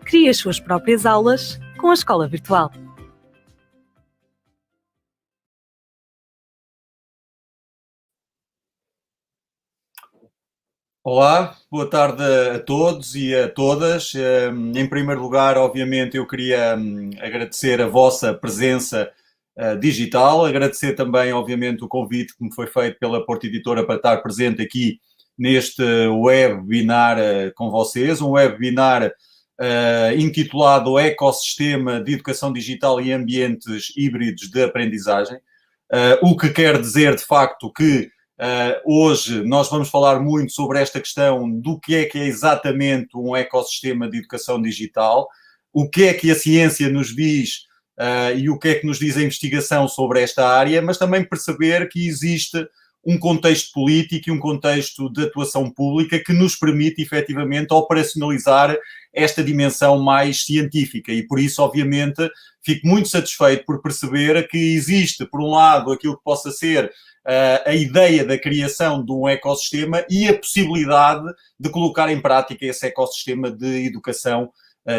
Crie as suas próprias aulas com a Escola Virtual. Olá, boa tarde a todos e a todas. Em primeiro lugar, obviamente, eu queria agradecer a vossa presença digital, agradecer também, obviamente, o convite que me foi feito pela Porta Editora para estar presente aqui neste webinar com vocês, um webinar intitulado Ecossistema de Educação Digital e Ambientes Híbridos de Aprendizagem, o que quer dizer, de facto, que hoje nós vamos falar muito sobre esta questão do que é exatamente um ecossistema de educação digital, o que é que a ciência nos diz e o que é que nos diz a investigação sobre esta área, mas também perceber que existe um contexto político e um contexto de atuação pública que nos permite efetivamente operacionalizar esta dimensão mais científica e por isso, obviamente, fico muito satisfeito por perceber que existe, por um lado, aquilo que possa ser a ideia da criação de um ecossistema e a possibilidade de colocar em prática esse ecossistema de educação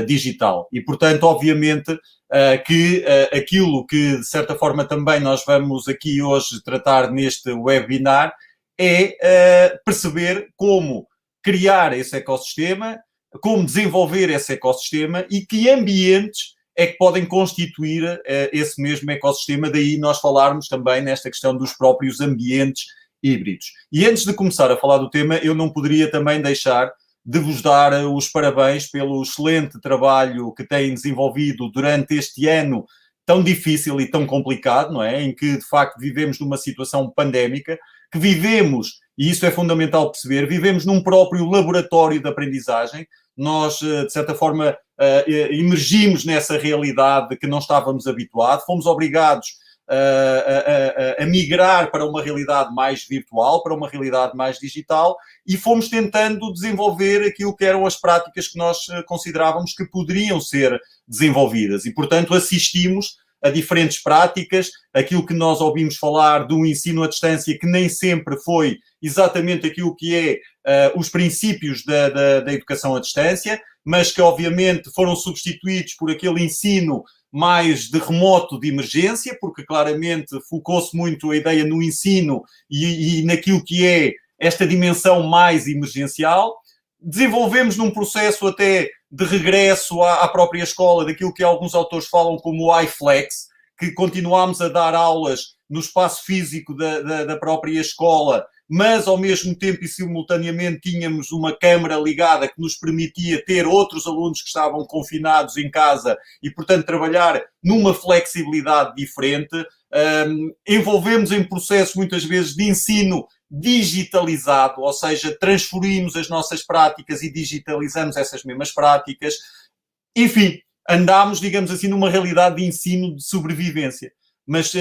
digital. E, portanto, obviamente, que aquilo que, de certa forma, também nós vamos aqui hoje tratar neste webinar é perceber como criar esse ecossistema, como desenvolver esse ecossistema e que ambientes é que podem constituir esse mesmo ecossistema, daí nós falarmos também nesta questão dos próprios ambientes híbridos. E antes de começar a falar do tema, eu não poderia também deixar de vos dar os parabéns pelo excelente trabalho que têm desenvolvido durante este ano tão difícil e tão complicado, não é? Em que, de facto, vivemos numa situação pandémica, que vivemos, e isso é fundamental perceber, vivemos num próprio laboratório de aprendizagem. Nós, de certa forma, emergimos nessa realidade que não estávamos habituados, fomos obrigados a migrar para uma realidade mais virtual, para uma realidade mais digital e fomos tentando desenvolver aquilo que eram as práticas que nós considerávamos que poderiam ser desenvolvidas e, portanto, assistimos a diferentes práticas, aquilo que nós ouvimos falar de um ensino à distância que nem sempre foi exatamente aquilo que é os princípios da educação à distância, mas que obviamente foram substituídos por aquele ensino mais de remoto de emergência, porque claramente focou-se muito a ideia no ensino e naquilo que é esta dimensão mais emergencial. Desenvolvemos num processo até de regresso à própria escola, daquilo que alguns autores falam como o iFlex, que continuámos a dar aulas no espaço físico da própria escola, mas ao mesmo tempo e simultaneamente tínhamos uma câmara ligada que nos permitia ter outros alunos que estavam confinados em casa e, portanto, trabalhar numa flexibilidade diferente. Envolvemos em processos, muitas vezes, de ensino digitalizado, ou seja, transferimos as nossas práticas e digitalizamos essas mesmas práticas. Enfim, andámos, digamos assim, numa realidade de ensino de sobrevivência. Mas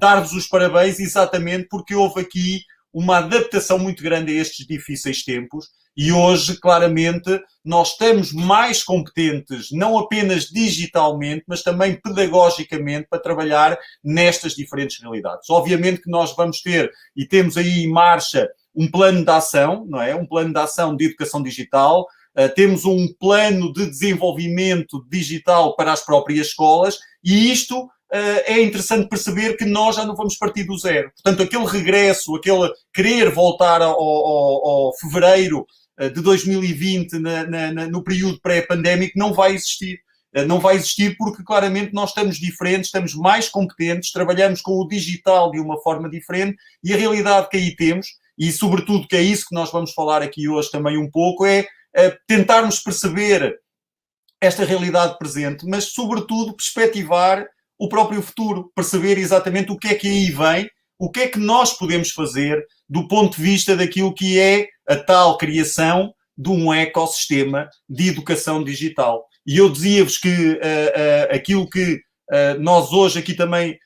dar-vos os parabéns exatamente porque houve aqui uma adaptação muito grande a estes difíceis tempos e hoje, claramente, nós estamos mais competentes, não apenas digitalmente, mas também pedagogicamente, para trabalhar nestas diferentes realidades. Obviamente que nós vamos ter, e temos aí em marcha, um plano de ação, não é? Um plano de ação de educação digital, temos um plano de desenvolvimento digital para as próprias escolas e isto é interessante perceber que nós já não vamos partir do zero. Portanto, aquele regresso, aquele querer voltar ao fevereiro de 2020, no período pré-pandémico, não vai existir. Não vai existir porque, claramente, nós estamos diferentes, estamos mais competentes, trabalhamos com o digital de uma forma diferente e a realidade que aí temos, e sobretudo que é isso que nós vamos falar aqui hoje também um pouco, é tentarmos perceber esta realidade presente, mas, sobretudo, perspectivar o próprio futuro, perceber exatamente o que é que aí vem, o que é que nós podemos fazer do ponto de vista daquilo que é a tal criação de um ecossistema de educação digital. E eu dizia-vos que aquilo que nós hoje aqui também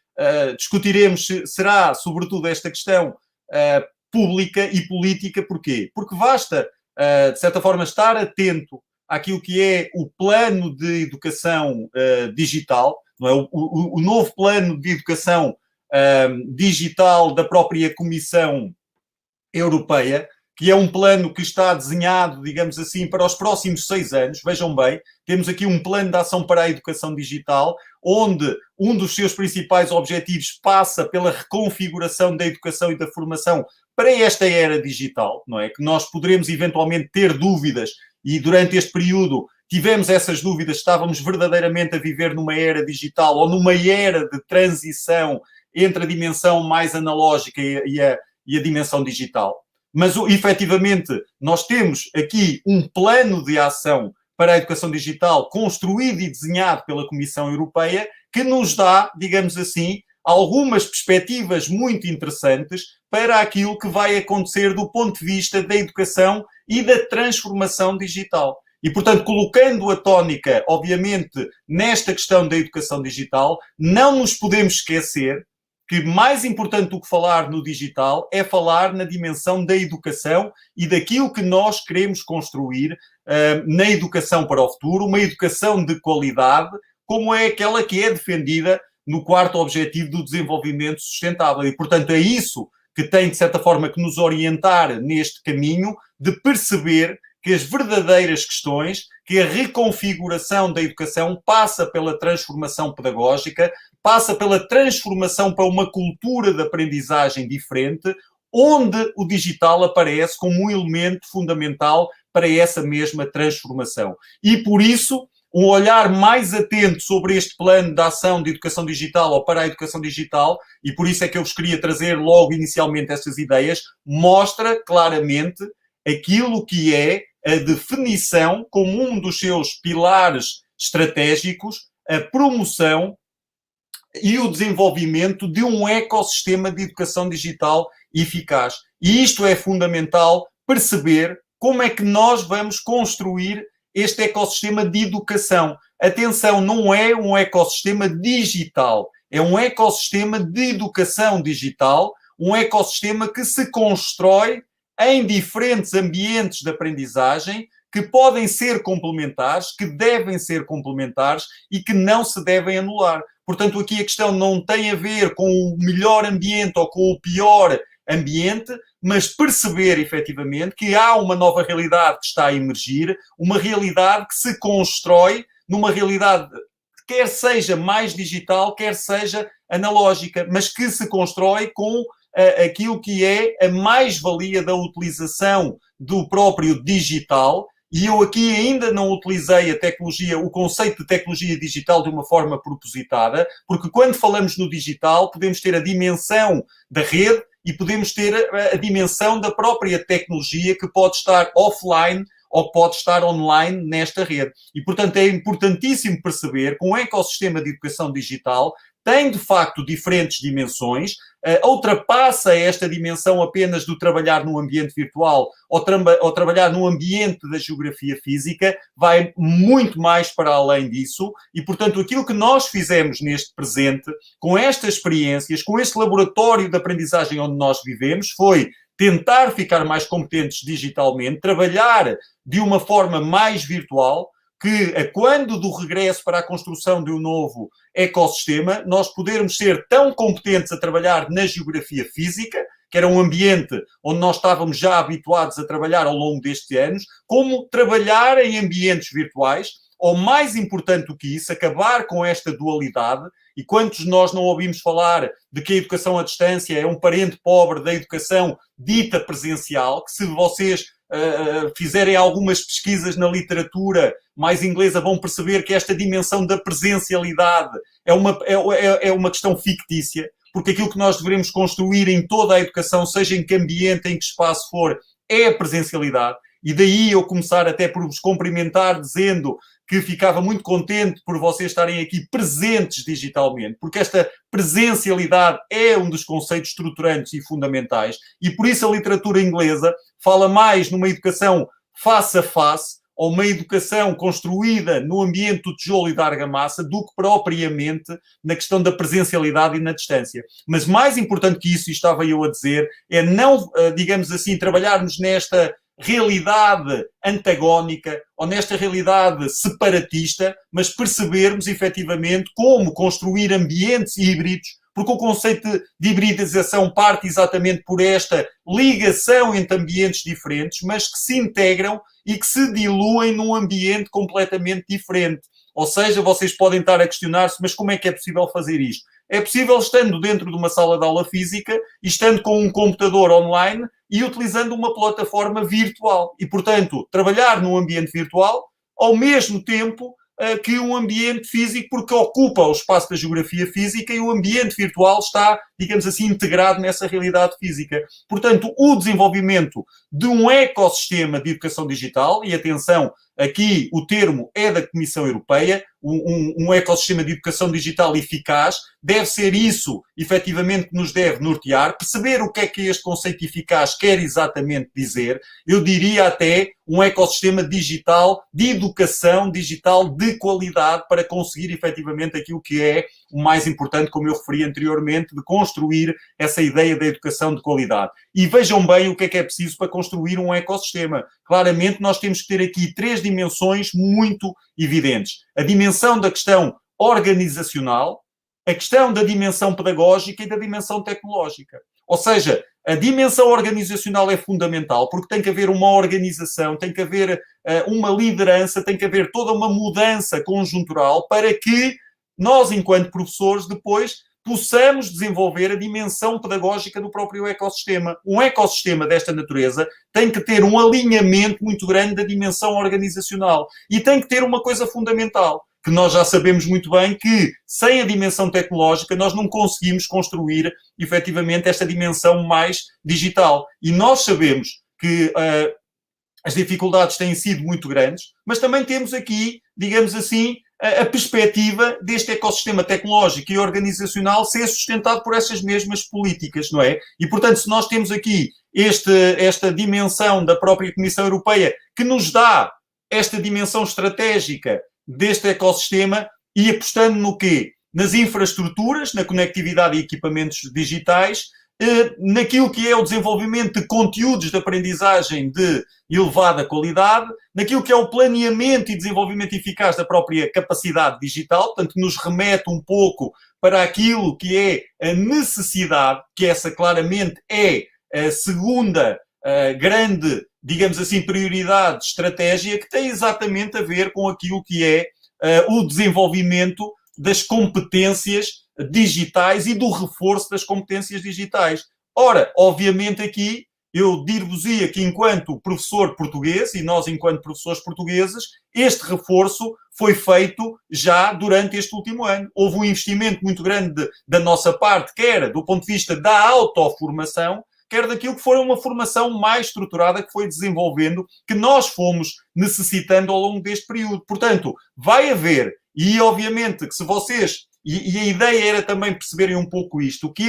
discutiremos será, sobretudo, esta questão pública e política. Porquê? Porque basta, de certa forma, estar atento àquilo que é o plano de educação digital, não é? O novo plano de educação digital da própria Comissão Europeia, que é um plano que está desenhado, digamos assim, para os próximos 6 anos. Vejam bem, temos aqui um plano de ação para a educação digital, onde um dos seus principais objetivos passa pela reconfiguração da educação e da formação para esta era digital, não é? Que nós poderemos eventualmente ter dúvidas, e durante este período tivemos essas dúvidas, estávamos verdadeiramente a viver numa era digital ou numa era de transição entre a dimensão mais analógica e a dimensão digital. Mas, efetivamente, nós temos aqui um plano de ação para a educação digital construído e desenhado pela Comissão Europeia que nos dá, digamos assim, algumas perspectivas muito interessantes para aquilo que vai acontecer do ponto de vista da educação e da transformação digital. E, portanto, colocando a tónica, obviamente, nesta questão da educação digital, não nos podemos esquecer que mais importante do que falar no digital é falar na dimensão da educação e daquilo que nós queremos construir na educação para o futuro, uma educação de qualidade, como é aquela que é defendida no 4º objetivo do desenvolvimento sustentável. E, portanto, é isso que tem, de certa forma, que nos orientar neste caminho de perceber que as verdadeiras questões, que a reconfiguração da educação passa pela transformação pedagógica, passa pela transformação para uma cultura de aprendizagem diferente, onde o digital aparece como um elemento fundamental para essa mesma transformação. E, por isso, um olhar mais atento sobre este plano de ação de educação digital ou para a educação digital, e por isso é que eu vos queria trazer logo inicialmente estas ideias, mostra claramente aquilo que é a definição como um dos seus pilares estratégicos, a promoção e o desenvolvimento de um ecossistema de educação digital eficaz. E isto é fundamental perceber como é que nós vamos construir este ecossistema de educação. Atenção, não é um ecossistema digital, é um ecossistema de educação digital, um ecossistema que se constrói em diferentes ambientes de aprendizagem que podem ser complementares, que devem ser complementares e que não se devem anular. Portanto, aqui a questão não tem a ver com o melhor ambiente ou com o pior ambiente, mas perceber efetivamente que há uma nova realidade que está a emergir, uma realidade que se constrói numa realidade quer seja mais digital, quer seja analógica, mas que se constrói com aquilo que é a mais-valia da utilização do próprio digital. E eu aqui ainda não utilizei a tecnologia, o conceito de tecnologia digital de uma forma propositada, porque quando falamos no digital podemos ter a dimensão da rede e podemos ter a dimensão da própria tecnologia que pode estar offline ou pode estar online nesta rede. E, portanto, é importantíssimo perceber que um ecossistema de educação digital tem, de facto, diferentes dimensões, ultrapassa esta dimensão apenas do trabalhar num ambiente virtual ou trabalhar num ambiente da geografia física, vai muito mais para além disso e, portanto, aquilo que nós fizemos neste presente, com estas experiências, com este laboratório de aprendizagem onde nós vivemos, foi tentar ficar mais competentes digitalmente, trabalhar de uma forma mais virtual, que quando do regresso para a construção de um novo ecossistema, nós podermos ser tão competentes a trabalhar na geografia física, que era um ambiente onde nós estávamos já habituados a trabalhar ao longo destes anos, como trabalhar em ambientes virtuais, ou mais importante do que isso, acabar com esta dualidade. E quantos de nós não ouvimos falar de que a educação à distância é um parente pobre da educação dita presencial, que se vocês fizerem algumas pesquisas na literatura mais inglesa vão perceber que esta dimensão da presencialidade é uma questão fictícia, porque aquilo que nós devemos construir em toda a educação, seja em que ambiente, em que espaço for, é a presencialidade. E daí eu começar até por vos cumprimentar dizendo que ficava muito contente por vocês estarem aqui presentes digitalmente, porque esta presencialidade é um dos conceitos estruturantes e fundamentais, e por isso a literatura inglesa fala mais numa educação face a face, ou uma educação construída no ambiente do tijolo e da argamassa, do que propriamente na questão da presencialidade e na distância. Mas mais importante que isso, e estava eu a dizer, é não, digamos assim, trabalharmos nesta realidade antagónica ou nesta realidade separatista, mas percebermos efetivamente como construir ambientes híbridos porque o conceito de hibridização parte exatamente por esta ligação entre ambientes diferentes, mas que se integram e que se diluem num ambiente completamente diferente. Ou seja, vocês podem estar a questionar-se, mas como é que é possível fazer isto? É possível estando dentro de uma sala de aula física e estando com um computador online e utilizando uma plataforma virtual. E, portanto, trabalhar num ambiente virtual ao mesmo tempo que um ambiente físico, porque ocupa o espaço da geografia física e o ambiente virtual está, digamos assim, integrado nessa realidade física. Portanto, o desenvolvimento de um ecossistema de educação digital, e atenção, aqui o termo é da Comissão Europeia, um ecossistema de educação digital eficaz, deve ser isso, efetivamente, que nos deve nortear, perceber o que é que este conceito eficaz quer exatamente dizer, eu diria até um ecossistema digital, de educação digital de qualidade, para conseguir, efetivamente, aquilo que é o mais importante, como eu referi anteriormente, de construir essa ideia da educação de qualidade. E vejam bem o que é preciso para construir um ecossistema. Claramente, nós temos que ter aqui 3 dimensões muito evidentes. A dimensão da questão organizacional, a questão da dimensão pedagógica e da dimensão tecnológica. Ou seja, a dimensão organizacional é fundamental, porque tem que haver uma organização, tem que haver uma liderança, tem que haver toda uma mudança conjuntural para que nós, enquanto professores, depois possamos desenvolver a dimensão pedagógica do próprio ecossistema. Um ecossistema desta natureza tem que ter um alinhamento muito grande da dimensão organizacional. E tem que ter uma coisa fundamental, que nós já sabemos muito bem, que sem a dimensão tecnológica nós não conseguimos construir, efetivamente, esta dimensão mais digital. E nós sabemos que as dificuldades têm sido muito grandes, mas também temos aqui, digamos assim, a perspectiva deste ecossistema tecnológico e organizacional ser sustentado por essas mesmas políticas, não é? E, portanto, se nós temos aqui esta dimensão da própria Comissão Europeia que nos dá esta dimensão estratégica deste ecossistema e apostando no quê? Nas infraestruturas, na conectividade e equipamentos digitais, naquilo que é o desenvolvimento de conteúdos de aprendizagem de elevada qualidade, naquilo que é o planeamento e desenvolvimento eficaz da própria capacidade digital, portanto, nos remete um pouco para aquilo que é a necessidade, que essa claramente é a segunda grande, digamos assim, prioridade estratégica, que tem exatamente a ver com aquilo que é o desenvolvimento das competências digitais e do reforço das competências digitais. Ora, obviamente aqui, eu dir-vos-ia que enquanto professor português, e nós enquanto professores portugueses, este reforço foi feito já durante este último ano. Houve um investimento muito grande da nossa parte, quer do ponto de vista da autoformação, quer daquilo que foi uma formação mais estruturada que foi desenvolvendo, que nós fomos necessitando ao longo deste período. Portanto, vai haver, e obviamente que se vocês... E a ideia era também perceberem um pouco isto, que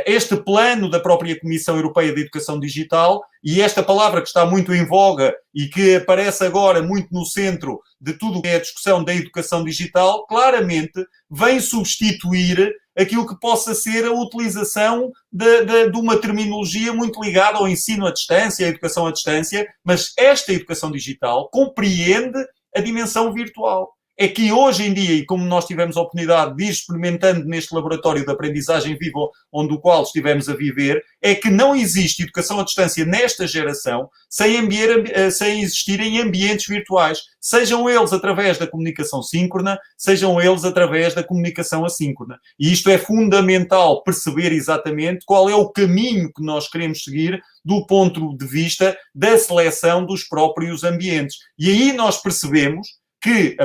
este plano da própria Comissão Europeia de Educação Digital, e esta palavra que está muito em voga e que aparece agora muito no centro de tudo o que é a discussão da educação digital, claramente vem substituir aquilo que possa ser a utilização de uma terminologia muito ligada ao ensino à distância, à educação à distância, mas esta educação digital compreende a dimensão virtual. É que hoje em dia, e como nós tivemos a oportunidade de ir experimentando neste laboratório de aprendizagem viva, onde o qual estivemos a viver, é que não existe educação à distância nesta geração sem existirem ambientes virtuais, sejam eles através da comunicação síncrona, sejam eles através da comunicação assíncrona. E isto é fundamental perceber exatamente qual é o caminho que nós queremos seguir do ponto de vista da seleção dos próprios ambientes. E aí nós percebemos que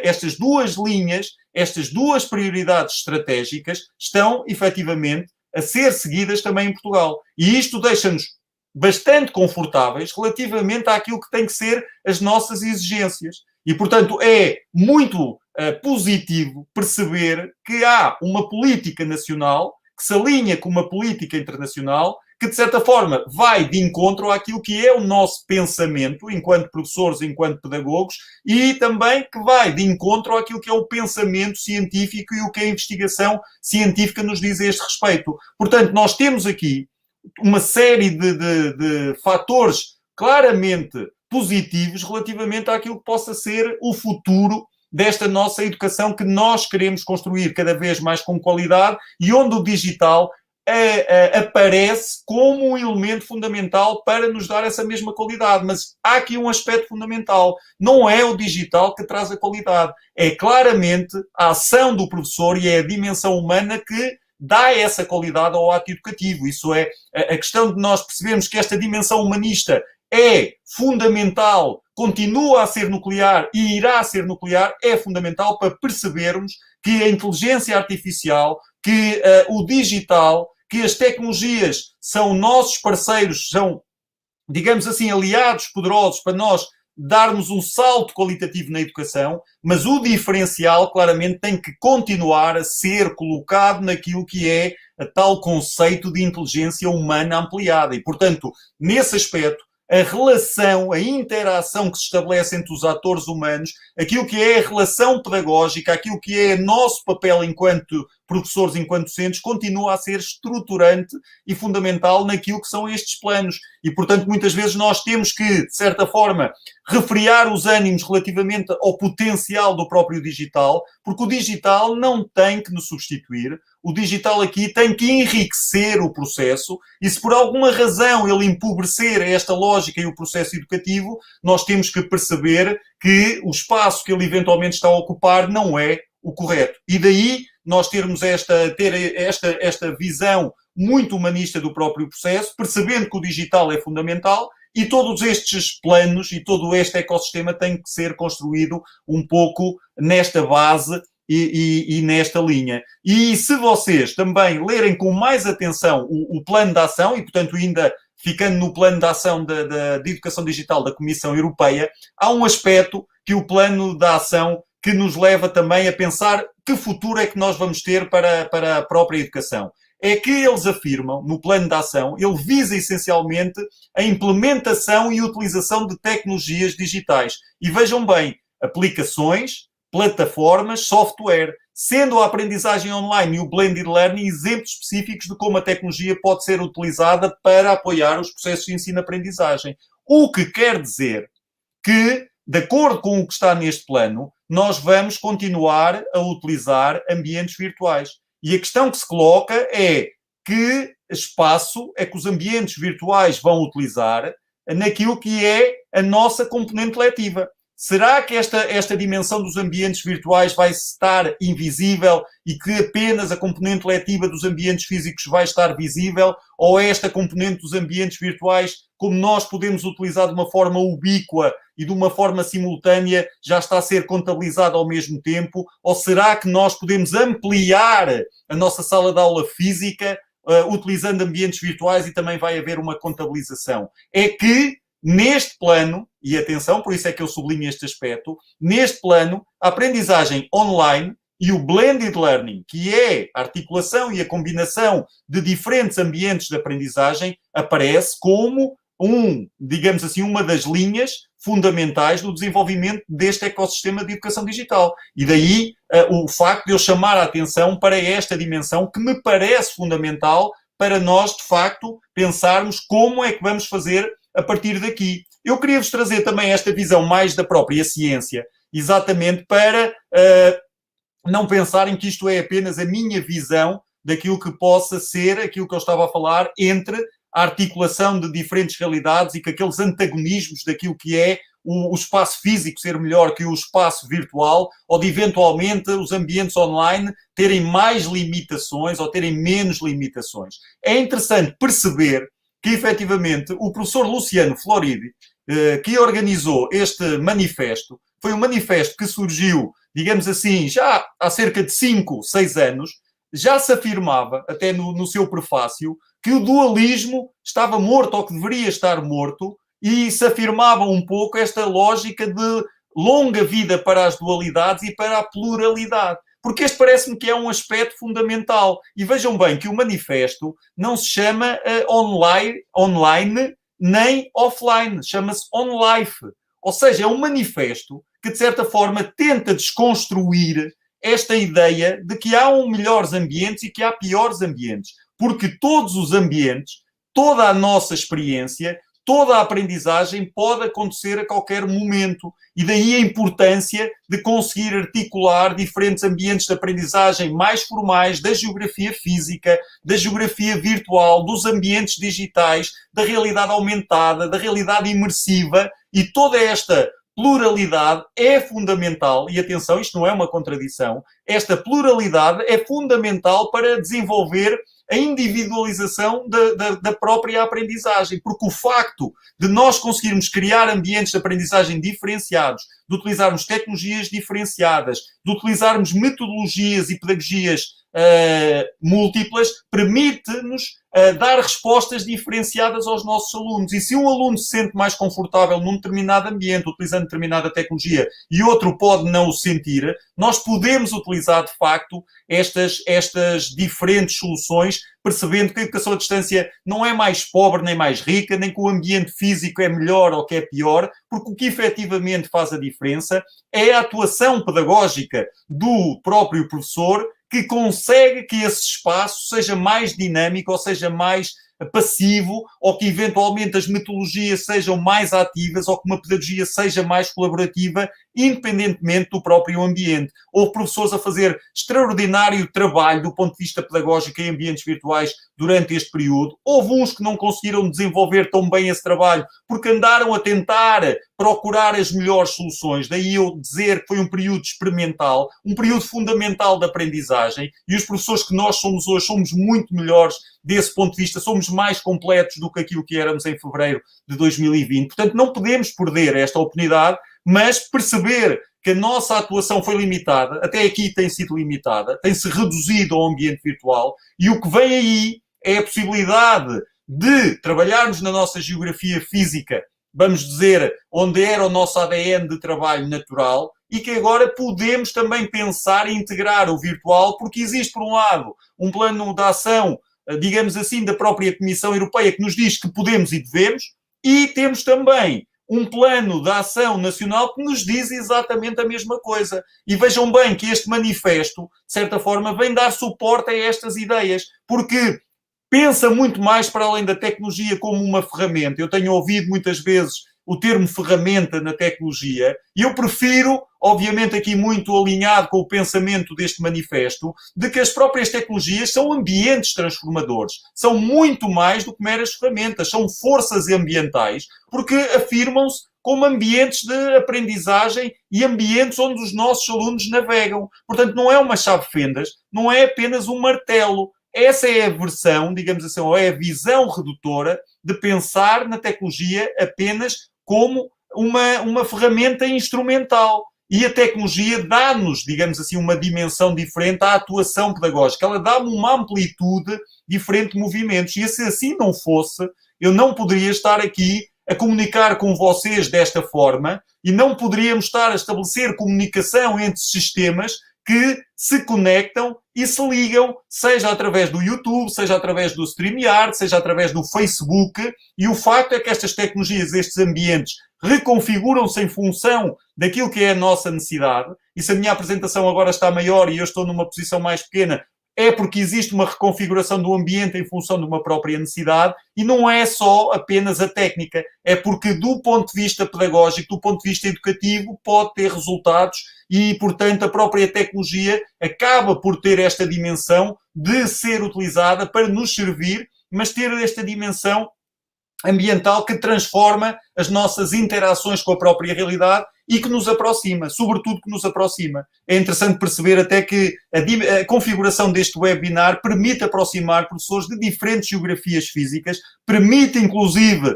estas duas linhas, estas duas prioridades estratégicas estão, efetivamente, a ser seguidas também em Portugal. E isto deixa-nos bastante confortáveis relativamente àquilo que tem que ser as nossas exigências. E, portanto, é muito positivo perceber que há uma política nacional que se alinha com uma política internacional que, de certa forma, vai de encontro àquilo que é o nosso pensamento, enquanto professores, enquanto pedagogos, e também que vai de encontro àquilo que é o pensamento científico e o que a investigação científica nos diz a este respeito. Portanto, nós temos aqui uma série de fatores claramente positivos relativamente àquilo que possa ser o futuro desta nossa educação que nós queremos construir cada vez mais com qualidade e onde o digital aparece como um elemento fundamental para nos dar essa mesma qualidade. Mas há aqui um aspecto fundamental. Não é o digital que traz a qualidade. É claramente a ação do professor e é a dimensão humana que dá essa qualidade ao ato educativo. Isso é a questão de nós percebermos que esta dimensão humanista é fundamental, continua a ser nuclear e irá ser nuclear, é fundamental para percebermos que a inteligência artificial, que o digital, que as tecnologias são nossos parceiros, são, digamos assim, aliados poderosos para nós darmos um salto qualitativo na educação, mas o diferencial claramente tem que continuar a ser colocado naquilo que é a tal conceito de inteligência humana ampliada. E, portanto, nesse aspecto, a relação, a interação que se estabelece entre os atores humanos, aquilo que é a relação pedagógica, aquilo que é nosso papel enquanto professores, enquanto docentes, continua a ser estruturante e fundamental naquilo que são estes planos. E, portanto, muitas vezes nós temos que, de certa forma, refriar os ânimos relativamente ao potencial do próprio digital, porque o digital não tem que nos substituir. O digital aqui tem que enriquecer o processo e se por alguma razão ele empobrecer esta lógica e o processo educativo, nós temos que perceber que o espaço que ele eventualmente está a ocupar não é o correto. E daí nós termos esta visão muito humanista do próprio processo, percebendo que o digital é fundamental e todos estes planos e todo este ecossistema tem que ser construído um pouco nesta base e nesta linha. E se vocês também lerem com mais atenção o plano de ação, e portanto ainda ficando no plano de ação de educação digital da Comissão Europeia, há um aspecto que o plano de ação que nos leva também a pensar que futuro é que nós vamos ter para a própria educação. É que eles afirmam, no plano de ação, ele visa essencialmente a implementação e utilização de tecnologias digitais. E vejam bem, aplicações, plataformas, software, sendo a aprendizagem online e o blended learning exemplos específicos de como a tecnologia pode ser utilizada para apoiar os processos de ensino-aprendizagem. O que quer dizer que, de acordo com o que está neste plano, nós vamos continuar a utilizar ambientes virtuais. E a questão que se coloca é que espaço é que os ambientes virtuais vão utilizar naquilo que é a nossa componente letiva. Será que esta dimensão dos ambientes virtuais vai estar invisível e que apenas a componente letiva dos ambientes físicos vai estar visível? Ou esta componente dos ambientes virtuais, como nós podemos utilizar de uma forma ubíqua e de uma forma simultânea, já está a ser contabilizada ao mesmo tempo? Ou será que nós podemos ampliar a nossa sala de aula física utilizando ambientes virtuais e também vai haver uma contabilização? É que neste plano, e atenção, por isso é que eu sublinho este aspecto, neste plano, a aprendizagem online e o blended learning, que é a articulação e a combinação de diferentes ambientes de aprendizagem, aparece como digamos assim, uma das linhas fundamentais do desenvolvimento deste ecossistema de educação digital. E daí o facto de eu chamar a atenção para esta dimensão que me parece fundamental para nós, de facto, pensarmos como é que vamos fazer a partir daqui. Eu queria-vos trazer também esta visão mais da própria ciência, exatamente para não pensarem que isto é apenas a minha visão daquilo que possa ser aquilo que eu estava a falar entre a articulação de diferentes realidades e que aqueles antagonismos daquilo que é o espaço físico ser melhor que o espaço virtual, ou de eventualmente os ambientes online terem mais limitações ou terem menos limitações. É interessante perceber que, efetivamente, o professor Luciano Floridi, que organizou este manifesto, foi um manifesto que surgiu, digamos assim, já há cerca de 5, 6 anos, já se afirmava, até no seu prefácio, que o dualismo estava morto ou que deveria estar morto e se afirmava um pouco esta lógica de longa vida para as dualidades e para a pluralidade. Porque este parece-me que é um aspecto fundamental. E vejam bem que o manifesto não se chama online nem offline, chama-se on life. Ou seja, é um manifesto que, de certa forma, tenta desconstruir esta ideia de que há melhores ambientes e que há piores ambientes. Porque todos os ambientes, toda a nossa experiência, toda a aprendizagem pode acontecer a qualquer momento. E daí a importância de conseguir articular diferentes ambientes de aprendizagem mais formais, da geografia física, da geografia virtual, dos ambientes digitais, da realidade aumentada, da realidade imersiva, e toda esta pluralidade é fundamental, e atenção, isto não é uma contradição, esta pluralidade é fundamental para desenvolver a individualização da própria aprendizagem, porque o facto de nós conseguirmos criar ambientes de aprendizagem diferenciados, de utilizarmos tecnologias diferenciadas, de utilizarmos metodologias e pedagogias múltiplas, permite-nos dar respostas diferenciadas aos nossos alunos. E se um aluno se sente mais confortável num determinado ambiente, utilizando determinada tecnologia, e outro pode não o sentir, nós podemos utilizar, de facto, estas diferentes soluções, percebendo que a educação à distância não é mais pobre nem mais rica, nem que o ambiente físico é melhor ou que é pior, porque o que efetivamente faz a diferença é a atuação pedagógica do próprio professor, que consegue que esse espaço seja mais dinâmico, ou seja mais passivo, ou que eventualmente as metodologias sejam mais ativas, ou que uma pedagogia seja mais colaborativa, independentemente do próprio ambiente. Houve professores a fazer extraordinário trabalho do ponto de vista pedagógico em ambientes virtuais durante este período. Houve uns que não conseguiram desenvolver tão bem esse trabalho porque andaram a tentar procurar as melhores soluções. Daí eu dizer que foi um período experimental, um período fundamental de aprendizagem, e os professores que nós somos hoje somos muito melhores desse ponto de vista, somos mais completos do que aquilo que éramos em fevereiro de 2020. Portanto, não podemos perder esta oportunidade, mas perceber que a nossa atuação foi limitada, até aqui tem sido limitada, tem-se reduzido ao ambiente virtual, e o que vem aí é a possibilidade de trabalharmos na nossa geografia física, vamos dizer, onde era o nosso ADN de trabalho natural, e que agora podemos também pensar e integrar o virtual, porque existe, por um lado, um plano de ação, digamos assim, da própria Comissão Europeia, que nos diz que podemos e devemos, e temos também um plano de ação nacional que nos diz exatamente a mesma coisa. E vejam bem que este manifesto, de certa forma, vem dar suporte a estas ideias, porque pensa muito mais para além da tecnologia como uma ferramenta. Eu tenho ouvido muitas vezes o termo ferramenta na tecnologia, e eu prefiro, obviamente aqui muito alinhado com o pensamento deste manifesto, de que as próprias tecnologias são ambientes transformadores. São muito mais do que meras ferramentas, são forças ambientais, porque afirmam-se como ambientes de aprendizagem e ambientes onde os nossos alunos navegam. Portanto, não é uma chave-fendas, não é apenas um martelo. Essa é a versão, digamos assim, ou é a visão redutora de pensar na tecnologia apenas como uma ferramenta instrumental. E a tecnologia dá-nos, digamos assim, uma dimensão diferente à atuação pedagógica. Ela dá-me uma amplitude diferente de movimentos. E se assim não fosse, eu não poderia estar aqui a comunicar com vocês desta forma, e não poderíamos estar a estabelecer comunicação entre sistemas que se conectam e se ligam, seja através do YouTube, seja através do StreamYard, seja através do Facebook, e o facto é que estas tecnologias, estes ambientes, reconfiguram-se em função daquilo que é a nossa necessidade, e se a minha apresentação agora está maior e eu estou numa posição mais pequena, é porque existe uma reconfiguração do ambiente em função de uma própria necessidade, e não é só apenas a técnica, é porque do ponto de vista pedagógico, do ponto de vista educativo, pode ter resultados, e, portanto, a própria tecnologia acaba por ter esta dimensão de ser utilizada para nos servir, mas ter esta dimensão ambiental que transforma as nossas interações com a própria realidade e que nos aproxima, sobretudo que nos aproxima. É interessante perceber até que a configuração deste webinar permite aproximar professores de diferentes geografias físicas, permite, inclusive,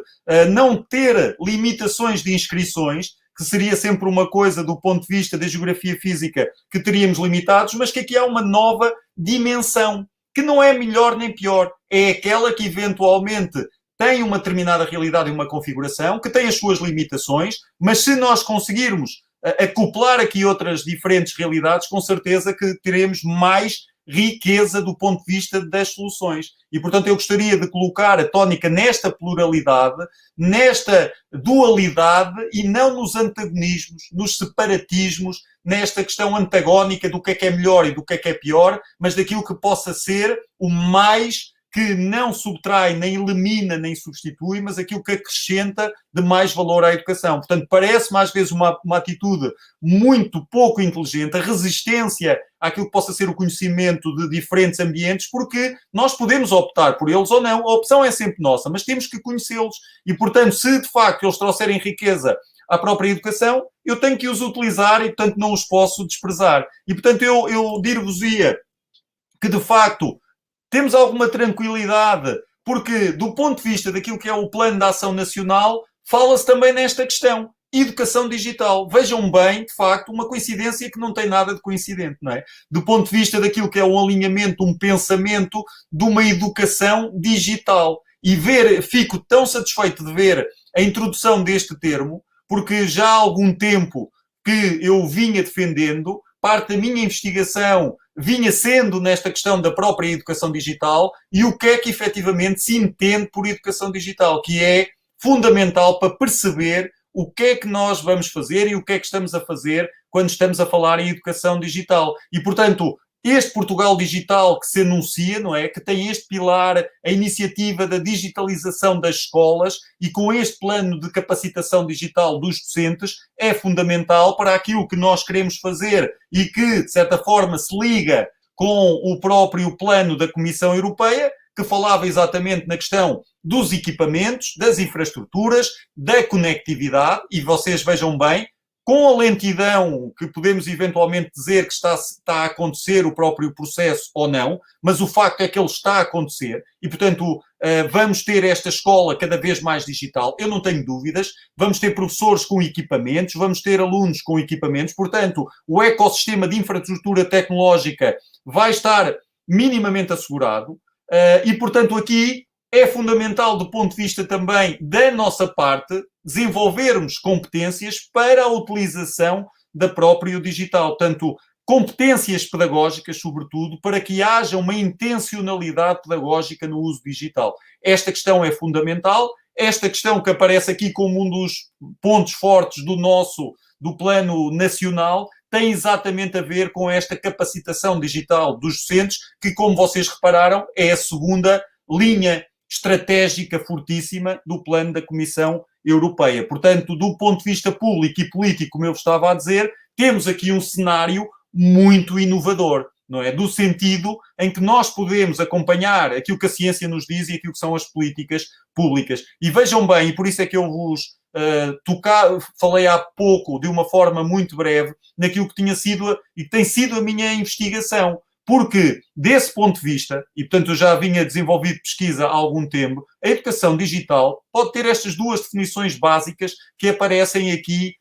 não ter limitações de inscrições, que seria sempre uma coisa do ponto de vista da geografia física que teríamos limitados, mas que aqui há uma nova dimensão, que não é melhor nem pior, é aquela que eventualmente tem uma determinada realidade e uma configuração, que tem as suas limitações, mas se nós conseguirmos acoplar aqui outras diferentes realidades, com certeza que teremos mais riqueza do ponto de vista das soluções. E, portanto, eu gostaria de colocar a tónica nesta pluralidade, nesta dualidade e não nos antagonismos, nos separatismos, nesta questão antagónica do que é melhor e do que é pior, mas daquilo que possa ser o mais que não subtrai, nem elimina, nem substitui, mas aquilo que acrescenta de mais valor à educação. Portanto, parece-me às vezes uma atitude muito pouco inteligente, a resistência àquilo que possa ser o conhecimento de diferentes ambientes, porque nós podemos optar por eles ou não, a opção é sempre nossa, mas temos que conhecê-los. E, portanto, se de facto eles trouxerem riqueza à própria educação, eu tenho que os utilizar e, portanto, não os posso desprezar. E, portanto, eu dir-vos-ia que, de facto, temos alguma tranquilidade, porque, do ponto de vista daquilo que é o Plano de Ação Nacional, fala-se também nesta questão. Educação digital. Vejam bem, de facto, uma coincidência que não tem nada de coincidente, não é? Do ponto de vista daquilo que é um alinhamento, um pensamento de uma educação digital. E fico tão satisfeito de ver a introdução deste termo, porque já há algum tempo que eu vinha defendendo, parte da minha investigação vinha sendo nesta questão da própria educação digital e o que é que efetivamente se entende por educação digital, que é fundamental para perceber o que é que nós vamos fazer e o que é que estamos a fazer quando estamos a falar em educação digital. E, portanto, este Portugal Digital que se anuncia, não é? Que tem este pilar, a iniciativa da digitalização das escolas e com este plano de capacitação digital dos docentes, é fundamental para aquilo que nós queremos fazer e que, de certa forma, se liga com o próprio plano da Comissão Europeia, que falava exatamente na questão dos equipamentos, das infraestruturas, da conectividade, e vocês vejam bem, com a lentidão que podemos eventualmente dizer que está a acontecer o próprio processo ou não, mas o facto é que ele está a acontecer e, portanto, vamos ter esta escola cada vez mais digital, eu não tenho dúvidas, vamos ter professores com equipamentos, vamos ter alunos com equipamentos, portanto, o ecossistema de infraestrutura tecnológica vai estar minimamente assegurado e, portanto, aqui é fundamental do ponto de vista também da nossa parte desenvolvermos competências para a utilização da própria digital. Portanto, competências pedagógicas, sobretudo, para que haja uma intencionalidade pedagógica no uso digital. Esta questão é fundamental. Esta questão que aparece aqui como um dos pontos fortes do plano nacional tem exatamente a ver com esta capacitação digital dos docentes, que, como vocês repararam, é a segunda linha estratégica fortíssima do plano da Comissão Europeia. Portanto, do ponto de vista público e político, como eu estava a dizer, temos aqui um cenário muito inovador, não é? Do sentido em que nós podemos acompanhar aquilo que a ciência nos diz e aquilo que são as políticas públicas. E vejam bem, e por isso é que eu vos falei há pouco, de uma forma muito breve, naquilo que tinha sido e tem sido a minha investigação. Porque, desse ponto de vista, e portanto eu já vinha desenvolvido pesquisa há algum tempo, a educação digital pode ter estas duas definições básicas que aparecem aqui,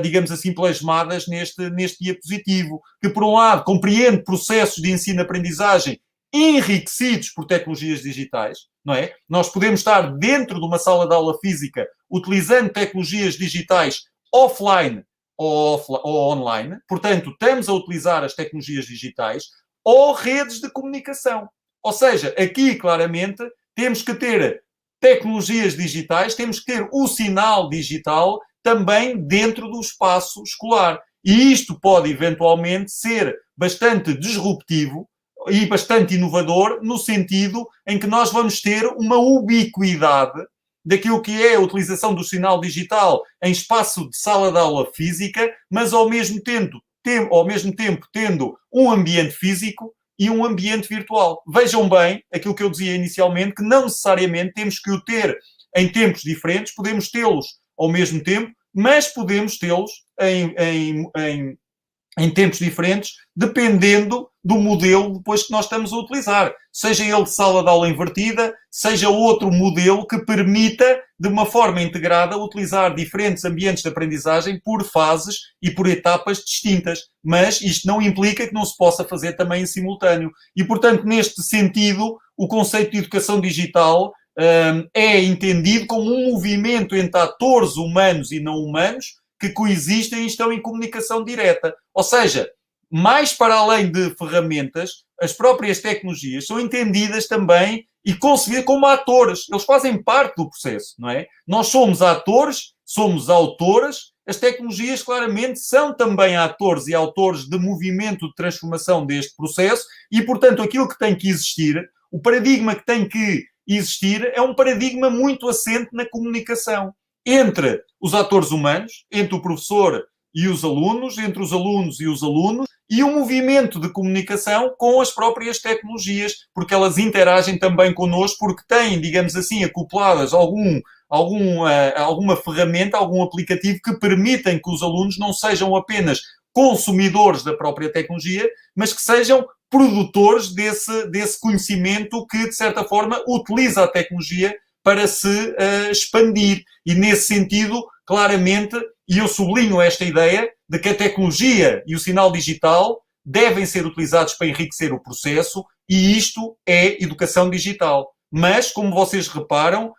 digamos assim, plasmadas neste diapositivo, que por um lado compreende processos de ensino-aprendizagem enriquecidos por tecnologias digitais, não é? Nós podemos estar dentro de uma sala de aula física utilizando tecnologias digitais offline ou online, portanto estamos a utilizar as tecnologias digitais, ou redes de comunicação. Ou seja, aqui claramente temos que ter tecnologias digitais, temos que ter o sinal digital também dentro do espaço escolar. E isto pode eventualmente ser bastante disruptivo e bastante inovador no sentido em que nós vamos ter uma ubiquidade daquilo que é a utilização do sinal digital em espaço de sala de aula física, mas ao mesmo tempo tendo um ambiente físico e um ambiente virtual. Vejam bem aquilo que eu dizia inicialmente, que não necessariamente temos que o ter em tempos diferentes, podemos tê-los ao mesmo tempo, mas podemos tê-los em tempos diferentes, dependendo do modelo depois que nós estamos a utilizar. Seja ele de sala de aula invertida, seja outro modelo que permita, de uma forma integrada, utilizar diferentes ambientes de aprendizagem por fases e por etapas distintas. Mas isto não implica que não se possa fazer também em simultâneo. E, portanto, neste sentido, o conceito de educação digital é entendido como um movimento entre atores humanos e não humanos que coexistem e estão em comunicação direta. Ou seja, mais para além de ferramentas, as próprias tecnologias são entendidas também e concebidas como atores. Eles fazem parte do processo, não é? Nós somos atores, somos autoras, as tecnologias claramente são também atores e autores de movimento de transformação deste processo e, portanto, aquilo que tem que existir, o paradigma que tem que existir é um paradigma muito assente na comunicação entre os atores humanos, entre o professor e os alunos, entre os alunos e os alunos, e um movimento de comunicação com as próprias tecnologias, porque elas interagem também connosco, porque têm, digamos assim, acopladas alguma ferramenta, algum aplicativo que permitem que os alunos não sejam apenas consumidores da própria tecnologia, mas que sejam produtores desse conhecimento que, de certa forma, utiliza a tecnologia para se expandir. E, nesse sentido, claramente, e eu sublinho esta ideia de que a tecnologia e o sinal digital devem ser utilizados para enriquecer o processo, e isto é educação digital. Mas, como vocês reparam,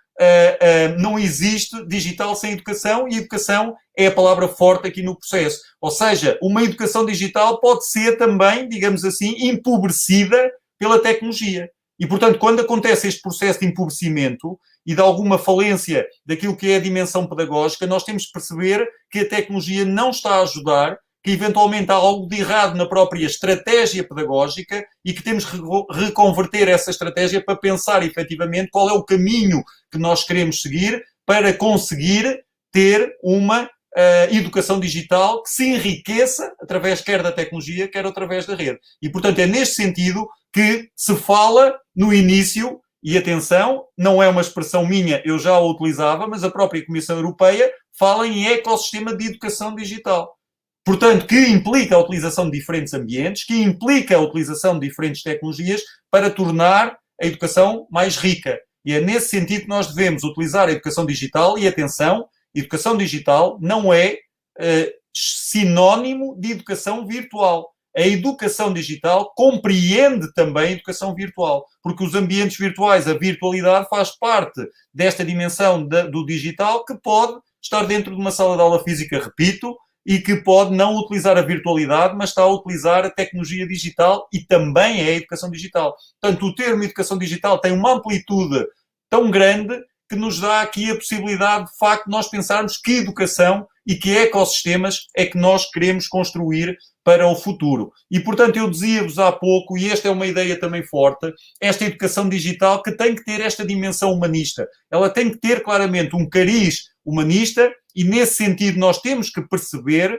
não existe digital sem educação, e educação é a palavra forte aqui no processo. Ou seja, uma educação digital pode ser também, digamos assim, empobrecida pela tecnologia. E, portanto, quando acontece este processo de empobrecimento e de alguma falência daquilo que é a dimensão pedagógica, nós temos que perceber que a tecnologia não está a ajudar, que eventualmente há algo de errado na própria estratégia pedagógica e que temos que reconverter essa estratégia para pensar efetivamente qual é o caminho que nós queremos seguir para conseguir ter uma educação digital que se enriqueça através quer da tecnologia, quer através da rede. E, portanto, é neste sentido que se fala no início, e atenção, não é uma expressão minha, eu já a utilizava, mas a própria Comissão Europeia fala em ecossistema de educação digital. Portanto, que implica a utilização de diferentes ambientes, que implica a utilização de diferentes tecnologias para tornar a educação mais rica. E é nesse sentido que nós devemos utilizar a educação digital, e atenção, educação digital não é sinónimo de educação virtual. A educação digital compreende também a educação virtual, porque os ambientes virtuais, a virtualidade faz parte desta dimensão do digital, que pode estar dentro de uma sala de aula física, repito, e que pode não utilizar a virtualidade, mas está a utilizar a tecnologia digital, e também é a educação digital. Portanto, o termo educação digital tem uma amplitude tão grande que nos dá aqui a possibilidade, de facto, de nós pensarmos que educação e que ecossistemas é que nós queremos construir para o futuro. E, portanto, eu dizia-vos há pouco, e esta é uma ideia também forte, esta educação digital que tem que ter esta dimensão humanista. Ela tem que ter, claramente, um cariz humanista, e, nesse sentido, nós temos que perceber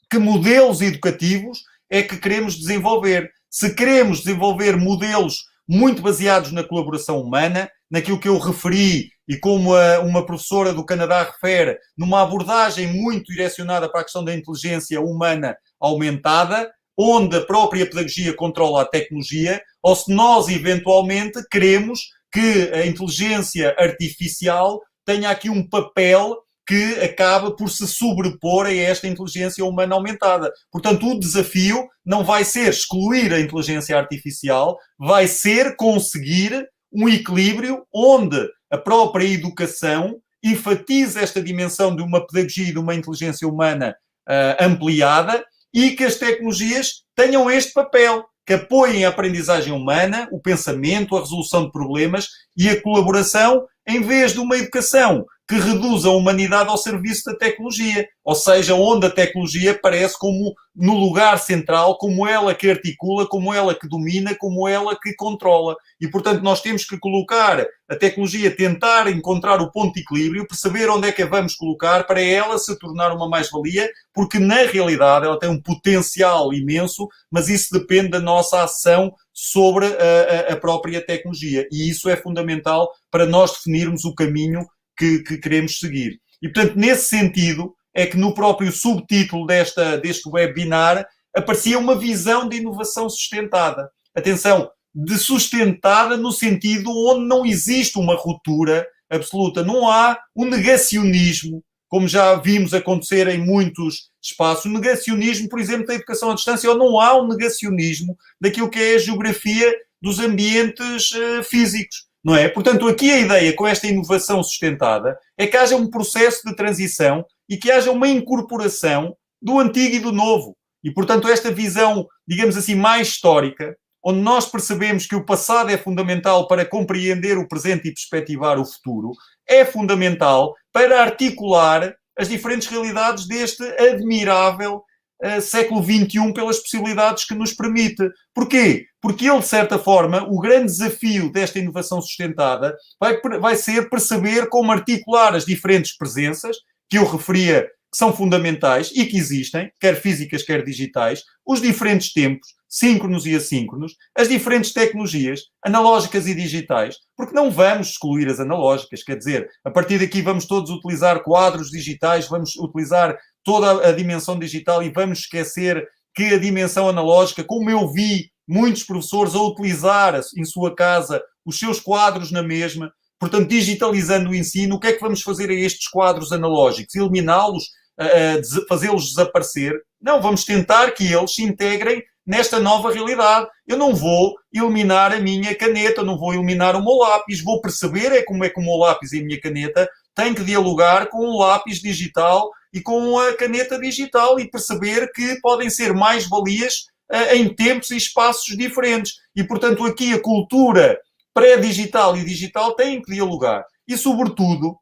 que modelos educativos é que queremos desenvolver. Se queremos desenvolver modelos muito baseados na colaboração humana, naquilo que eu referi, e como uma professora do Canadá refere, numa abordagem muito direcionada para a questão da inteligência humana aumentada, onde a própria pedagogia controla a tecnologia, ou se nós, eventualmente, queremos que a inteligência artificial tenha aqui um papel que acaba por se sobrepor a esta inteligência humana aumentada. Portanto, o desafio não vai ser excluir a inteligência artificial, vai ser conseguir um equilíbrio onde a própria educação enfatiza esta dimensão de uma pedagogia e de uma inteligência humana ampliada, e que as tecnologias tenham este papel, que apoiem a aprendizagem humana, o pensamento, a resolução de problemas e a colaboração, em vez de uma educação que reduz a humanidade ao serviço da tecnologia. Ou seja, onde a tecnologia aparece como no lugar central, como ela que articula, como ela que domina, como ela que controla. E, portanto, nós temos que colocar a tecnologia, tentar encontrar o ponto de equilíbrio, perceber onde é que a vamos colocar para ela se tornar uma mais-valia, porque, na realidade, ela tem um potencial imenso, mas isso depende da nossa ação sobre a própria tecnologia. E isso é fundamental para nós definirmos o caminho que queremos seguir. E, portanto, nesse sentido, é que no próprio subtítulo deste webinar aparecia uma visão de inovação sustentada. Atenção, de sustentada no sentido onde não existe uma ruptura absoluta. Não há um negacionismo, como já vimos acontecer em muitos espaços. O negacionismo, por exemplo, da educação à distância, ou não há um negacionismo daquilo que é a geografia dos ambientes físicos. Não é? Portanto, aqui a ideia com esta inovação sustentada é que haja um processo de transição e que haja uma incorporação do antigo e do novo. E, portanto, esta visão, digamos assim, mais histórica, onde nós percebemos que o passado é fundamental para compreender o presente e perspectivar o futuro, é fundamental para articular as diferentes realidades deste admirável século XXI pelas possibilidades que nos permite. Porquê? Porque ele, de certa forma, o grande desafio desta inovação sustentada vai ser perceber como articular as diferentes presenças que eu referia, que são fundamentais e que existem, quer físicas, quer digitais, os diferentes tempos, síncronos e assíncronos, as diferentes tecnologias, analógicas e digitais, porque não vamos excluir as analógicas, quer dizer, a partir daqui vamos todos utilizar quadros digitais, vamos utilizar toda a dimensão digital e vamos esquecer que a dimensão analógica, como eu vi muitos professores a utilizar em sua casa os seus quadros na mesma, portanto, digitalizando o ensino, o que é que vamos fazer a estes quadros analógicos? Eliminá-los? Fazê-los desaparecer? Não, vamos tentar que eles se integrem nesta nova realidade. Eu não vou eliminar a minha caneta, não vou eliminar o meu lápis, vou perceber como é que o meu lápis e a minha caneta têm que dialogar com o lápis digital e com a caneta digital e perceber que podem ser mais-valias em tempos e espaços diferentes. E, portanto, aqui a cultura pré-digital e digital têm que dialogar. E, sobretudo,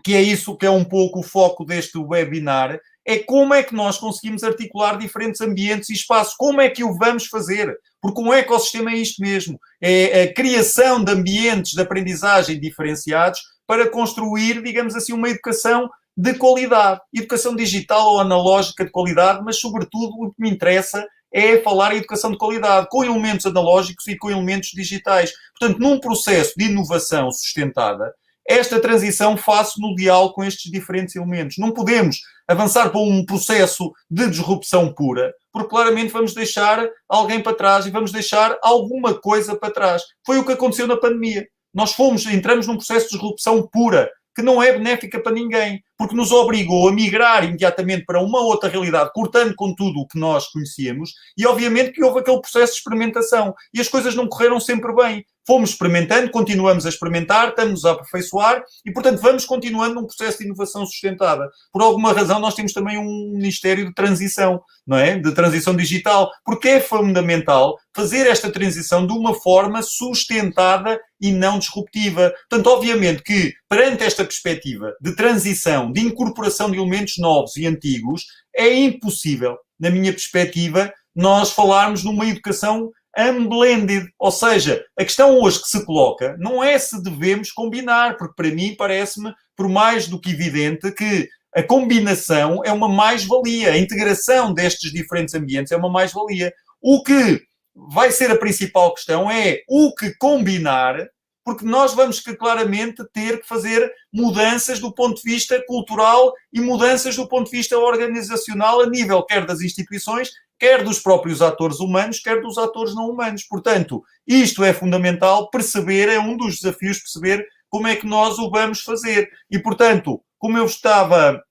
que é isso que é um pouco o foco deste webinar, é como é que nós conseguimos articular diferentes ambientes e espaços. Como é que o vamos fazer? Porque um ecossistema é isto mesmo. É a criação de ambientes de aprendizagem diferenciados para construir, digamos assim, uma educação de qualidade. Educação digital ou analógica de qualidade, mas, sobretudo, o que me interessa é falar em educação de qualidade, com elementos analógicos e com elementos digitais. Portanto, num processo de inovação sustentada, esta transição faço no diálogo com estes diferentes elementos. Não podemos avançar para um processo de disrupção pura, porque claramente vamos deixar alguém para trás e vamos deixar alguma coisa para trás. Foi o que aconteceu na pandemia. Nós entramos num processo de disrupção pura, que não é benéfica para ninguém, porque nos obrigou a migrar imediatamente para uma outra realidade, cortando com tudo o que nós conhecíamos, e obviamente que houve aquele processo de experimentação, e as coisas não correram sempre bem. Fomos experimentando, continuamos a experimentar, estamos a aperfeiçoar, e portanto vamos continuando num processo de inovação sustentada. Por alguma razão nós temos também um Ministério de Transição, não é? De transição digital, porque é fundamental fazer esta transição de uma forma sustentada e não disruptiva. Portanto, obviamente que, perante esta perspectiva de transição, de incorporação de elementos novos e antigos, é impossível, na minha perspectiva, nós falarmos numa educação unblended. Ou seja, a questão hoje que se coloca não é se devemos combinar, porque para mim parece-me, por mais do que evidente, que a combinação é uma mais-valia. A integração destes diferentes ambientes é uma mais-valia. O que vai ser a principal questão é o que combinar, porque nós vamos claramente ter que fazer mudanças do ponto de vista cultural e mudanças do ponto de vista organizacional a nível quer das instituições, quer dos próprios atores humanos, quer dos atores não humanos. Portanto, isto é fundamental perceber, é um dos desafios perceber como é que nós o vamos fazer. E, portanto, como eu estava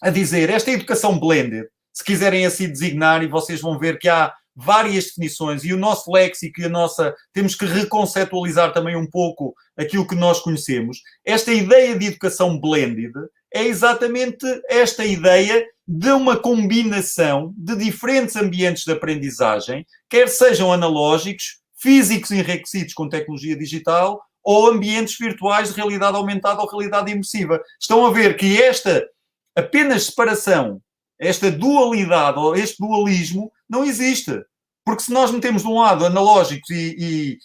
a dizer, esta educação blended, se quiserem assim designar, e vocês vão ver que há várias definições, e o nosso léxico e temos que reconceptualizar também um pouco aquilo que nós conhecemos. Esta ideia de educação blended é exatamente esta ideia de uma combinação de diferentes ambientes de aprendizagem, quer sejam analógicos, físicos enriquecidos com tecnologia digital, ou ambientes virtuais de realidade aumentada ou realidade imersiva. Estão a ver que esta apenas separação, esta dualidade ou este dualismo não existe. Porque se nós metemos de um lado analógicos e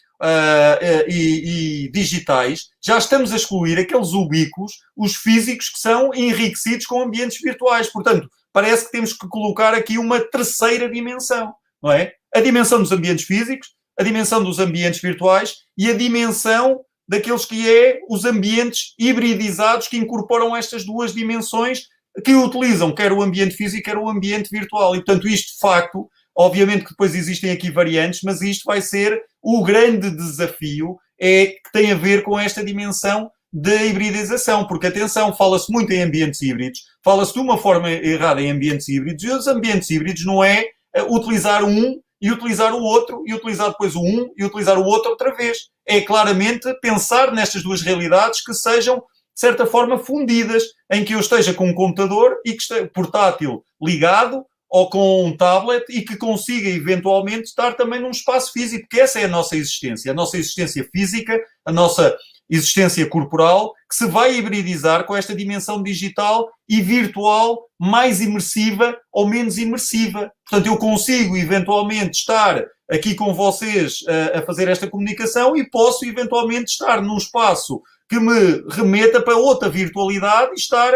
digitais, já estamos a excluir aqueles ubíquos, os físicos, que são enriquecidos com ambientes virtuais. Portanto, parece que temos que colocar aqui uma terceira dimensão, não é? A dimensão dos ambientes físicos, a dimensão dos ambientes virtuais e a dimensão daqueles que é os ambientes hibridizados que incorporam estas duas dimensões que utilizam quer o ambiente físico, quer o ambiente virtual. E, portanto, isto, de facto, obviamente que depois existem aqui variantes, mas isto vai ser o grande desafio, que tem a ver com esta dimensão da hibridização. Porque, atenção, fala-se muito em ambientes híbridos, fala-se de uma forma errada em ambientes híbridos, e os ambientes híbridos não é utilizar um e utilizar o outro, e utilizar depois o um e utilizar o outro outra vez. É claramente pensar nestas duas realidades que sejam, de certa forma, fundidas, em que eu esteja com um computador e que esteja portátil ligado ou com um tablet e que consiga eventualmente estar também num espaço físico, porque essa é a nossa existência física, a nossa existência corporal, que se vai hibridizar com esta dimensão digital e virtual mais imersiva ou menos imersiva. Portanto, eu consigo eventualmente estar aqui com vocês a fazer esta comunicação e posso eventualmente estar num espaço que me remeta para outra virtualidade e estar,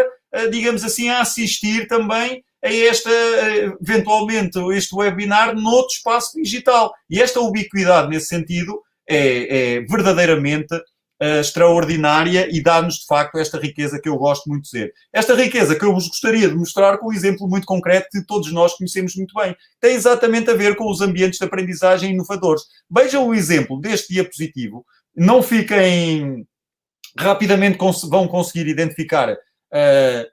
digamos assim, a assistir também a eventualmente, este webinar noutro espaço digital. E esta ubiquidade, nesse sentido, é verdadeiramente extraordinária e dá-nos, de facto, esta riqueza que eu gosto muito de dizer. Esta riqueza que eu vos gostaria de mostrar com um exemplo muito concreto que todos nós conhecemos muito bem. Tem exatamente a ver com os ambientes de aprendizagem inovadores. Vejam o exemplo deste diapositivo. Não fiquem... Rapidamente vão conseguir identificar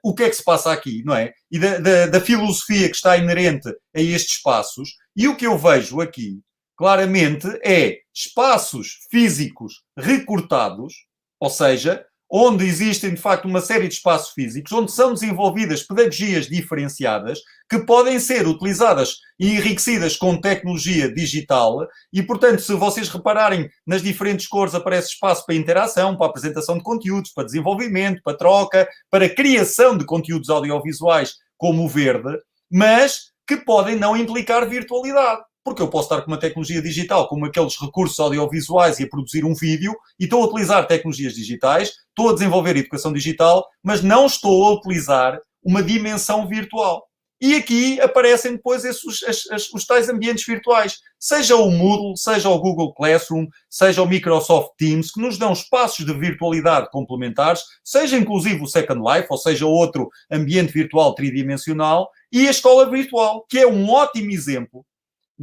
o que é que se passa aqui, não é? E da filosofia que está inerente a estes espaços. E o que eu vejo aqui, claramente, é espaços físicos recortados, ou seja, onde existem, de facto, uma série de espaços físicos, onde são desenvolvidas pedagogias diferenciadas que podem ser utilizadas e enriquecidas com tecnologia digital e, portanto, se vocês repararem, nas diferentes cores aparece espaço para interação, para apresentação de conteúdos, para desenvolvimento, para troca, para criação de conteúdos audiovisuais, como o verde, mas que podem não implicar virtualidade. Porque eu posso estar com uma tecnologia digital, como aqueles recursos audiovisuais e a produzir um vídeo, e estou a utilizar tecnologias digitais, estou a desenvolver educação digital, mas não estou a utilizar uma dimensão virtual. E aqui aparecem depois os tais ambientes virtuais, seja o Moodle, seja o Google Classroom, seja o Microsoft Teams, que nos dão espaços de virtualidade complementares, seja inclusive o Second Life, ou seja outro ambiente virtual tridimensional, e a escola virtual, que é um ótimo exemplo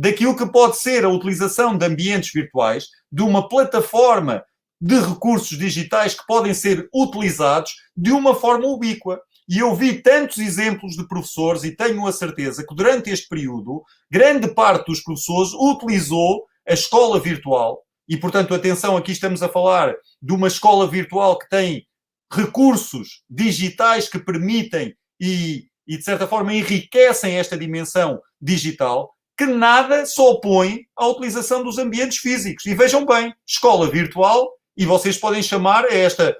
daquilo que pode ser a utilização de ambientes virtuais, de uma plataforma de recursos digitais que podem ser utilizados de uma forma ubíqua. E eu vi tantos exemplos de professores e tenho a certeza que durante este período, grande parte dos professores utilizou a escola virtual. E, portanto, atenção, aqui estamos a falar de uma escola virtual que tem recursos digitais que permitem e de certa forma, enriquecem esta dimensão digital, que nada se opõe à utilização dos ambientes físicos. E vejam bem, escola virtual, e vocês podem chamar a esta,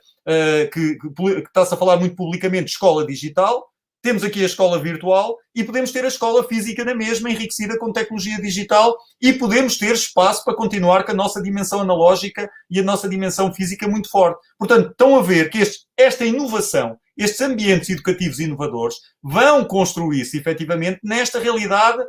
que está-se a falar muito publicamente, escola digital, temos aqui a escola virtual e podemos ter a escola física na mesma, enriquecida com tecnologia digital, e podemos ter espaço para continuar com a nossa dimensão analógica e a nossa dimensão física muito forte. Portanto, estão a ver que esta inovação, estes ambientes educativos inovadores, vão construir-se efetivamente nesta realidade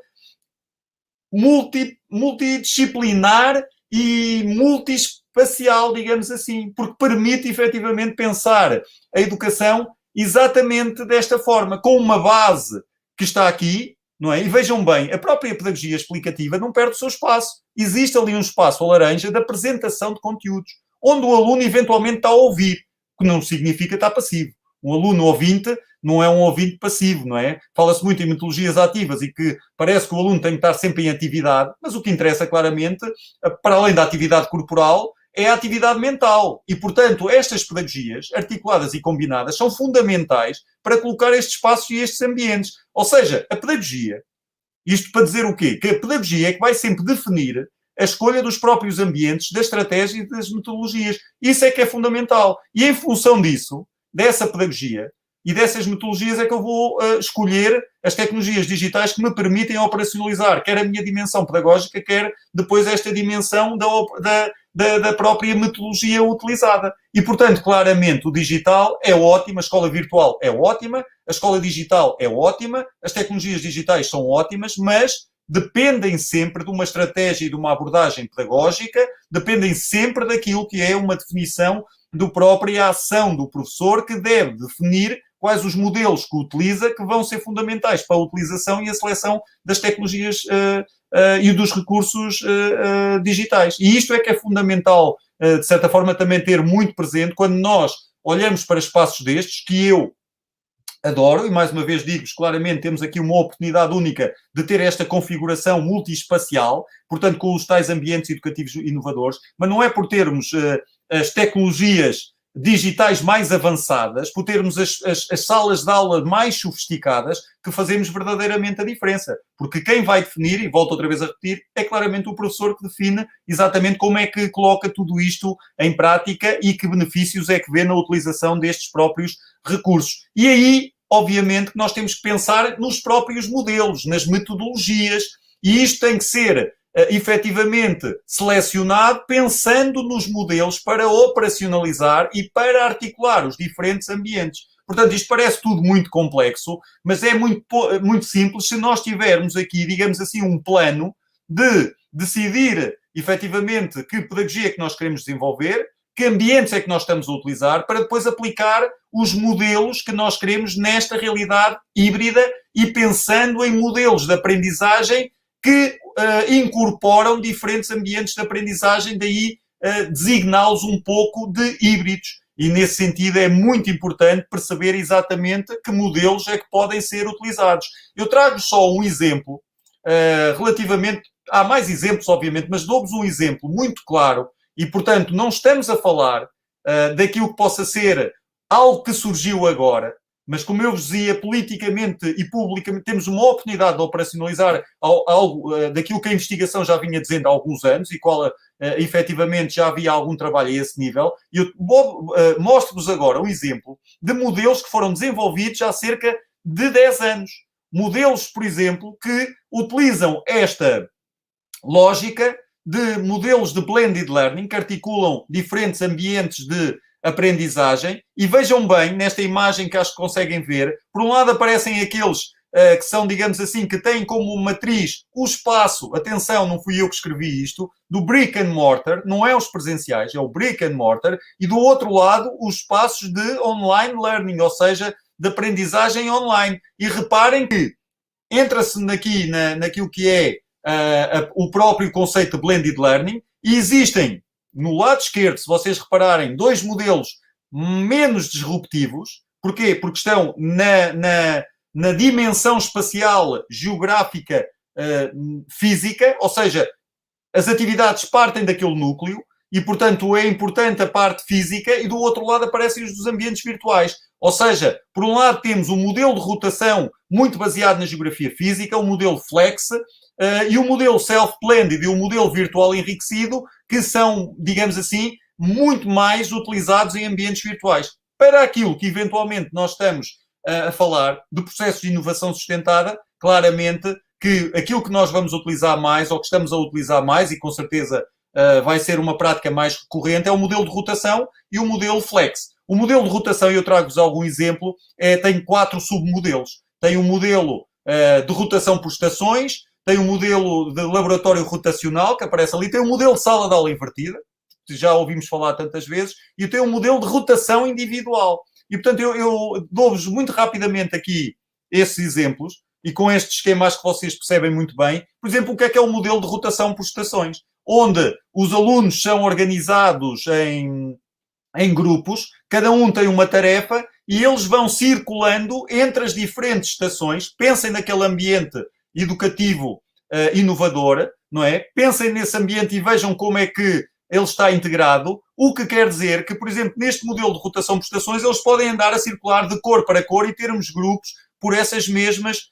multidisciplinar e multiespacial, digamos assim, porque permite efetivamente pensar a educação exatamente desta forma, com uma base que está aqui, não é? E vejam bem, a própria pedagogia explicativa não perde o seu espaço. Existe ali um espaço, a laranja, de apresentação de conteúdos, onde o aluno eventualmente está a ouvir, que não significa estar passivo. Um aluno ouvinte não é um ouvinte passivo, não é? Fala-se muito em metodologias ativas e que parece que o aluno tem que estar sempre em atividade, mas o que interessa claramente, para além da atividade corporal, é a atividade mental. E, portanto, estas pedagogias, articuladas e combinadas, são fundamentais para colocar estes espaços e estes ambientes. Ou seja, a pedagogia, isto para dizer o quê? Que a pedagogia é que vai sempre definir a escolha dos próprios ambientes, da estratégia e das metodologias. Isso é que é fundamental. E em função disso, dessa pedagogia e dessas metodologias, é que eu vou escolher as tecnologias digitais que me permitem operacionalizar quer a minha dimensão pedagógica, quer depois esta dimensão da própria metodologia utilizada. E, portanto, claramente, o digital é ótimo, a escola virtual é ótima, a escola digital é ótima, as tecnologias digitais são ótimas, mas dependem sempre de uma estratégia e de uma abordagem pedagógica, dependem sempre daquilo que é uma definição da própria ação do professor, que deve definir quais os modelos que utiliza, que vão ser fundamentais para a utilização e a seleção das tecnologias e dos recursos digitais. E isto é que é fundamental, de certa forma, também ter muito presente quando nós olhamos para espaços destes, que eu adoro, e mais uma vez digo-vos claramente, temos aqui uma oportunidade única de ter esta configuração multiespacial, portanto com os tais ambientes educativos inovadores, mas não é por termos as tecnologias digitais mais avançadas, por termos as salas de aula mais sofisticadas, que fazemos verdadeiramente a diferença. Porque quem vai definir, e volto outra vez a repetir, é claramente o professor que define exatamente como é que coloca tudo isto em prática e que benefícios é que vê na utilização destes próprios recursos. E aí, obviamente, que nós temos que pensar nos próprios modelos, nas metodologias, e isto tem que ser efetivamente selecionado pensando nos modelos para operacionalizar e para articular os diferentes ambientes. Portanto, isto parece tudo muito complexo, mas é muito simples se nós tivermos aqui, digamos assim, um plano de decidir efetivamente que pedagogia é que nós queremos desenvolver, que ambientes é que nós estamos a utilizar, para depois aplicar os modelos que nós queremos nesta realidade híbrida e pensando em modelos de aprendizagem que incorporam diferentes ambientes de aprendizagem, daí designá-los um pouco de híbridos. E, nesse sentido, é muito importante perceber exatamente que modelos é que podem ser utilizados. Eu trago só um exemplo, relativamente... Há mais exemplos, obviamente, mas dou-vos um exemplo muito claro e, portanto, não estamos a falar daquilo que possa ser algo que surgiu agora, mas, como eu vos dizia, politicamente e publicamente temos uma oportunidade de operacionalizar algo daquilo que a investigação já vinha dizendo há alguns anos e qual efetivamente já havia algum trabalho a esse nível. E eu mostro-vos agora um exemplo de modelos que foram desenvolvidos há cerca de 10 anos. Modelos, por exemplo, que utilizam esta lógica de modelos de blended learning, que articulam diferentes ambientes de aprendizagem, e vejam bem, nesta imagem que acho que conseguem ver, por um lado aparecem aqueles que são, digamos assim, que têm como matriz o espaço, atenção, não fui eu que escrevi isto, do brick and mortar, não é os presenciais, é o brick and mortar, e do outro lado os espaços de online learning, ou seja, de aprendizagem online. E reparem que entra-se naquilo que é o próprio conceito de blended learning, e existem no lado esquerdo, se vocês repararem, dois modelos menos disruptivos. Porquê? Porque estão na dimensão espacial, geográfica, física, ou seja, as atividades partem daquele núcleo e, portanto, é importante a parte física, e do outro lado aparecem os dos ambientes virtuais. Ou seja, por um lado temos um modelo de rotação muito baseado na geografia física, o modelo flex, e o modelo self-blended e o modelo virtual enriquecido, que são, digamos assim, muito mais utilizados em ambientes virtuais. Para aquilo que eventualmente nós estamos a falar de processos de inovação sustentada, claramente que aquilo que nós vamos utilizar mais, ou que estamos a utilizar mais, e com certeza vai ser uma prática mais recorrente, é o modelo de rotação e o modelo flex. O modelo de rotação, e eu trago-vos algum exemplo, tem 4 submodelos. Tem um modelo de rotação por estações, tem um modelo de laboratório rotacional, que aparece ali, tem um modelo de sala de aula invertida, que já ouvimos falar tantas vezes, e tem um modelo de rotação individual. E, portanto, eu dou-vos muito rapidamente aqui esses exemplos, e com estes esquemas que vocês percebem muito bem. Por exemplo, o que é o modelo de rotação por estações? Onde os alunos são organizados em grupos, cada um tem uma tarefa, e eles vão circulando entre as diferentes estações. Pensem naquele ambiente educativo inovador, não é? Pensem nesse ambiente e vejam como é que ele está integrado, o que quer dizer que, por exemplo, neste modelo de rotação por estações, eles podem andar a circular de cor para cor e termos grupos por essas mesmas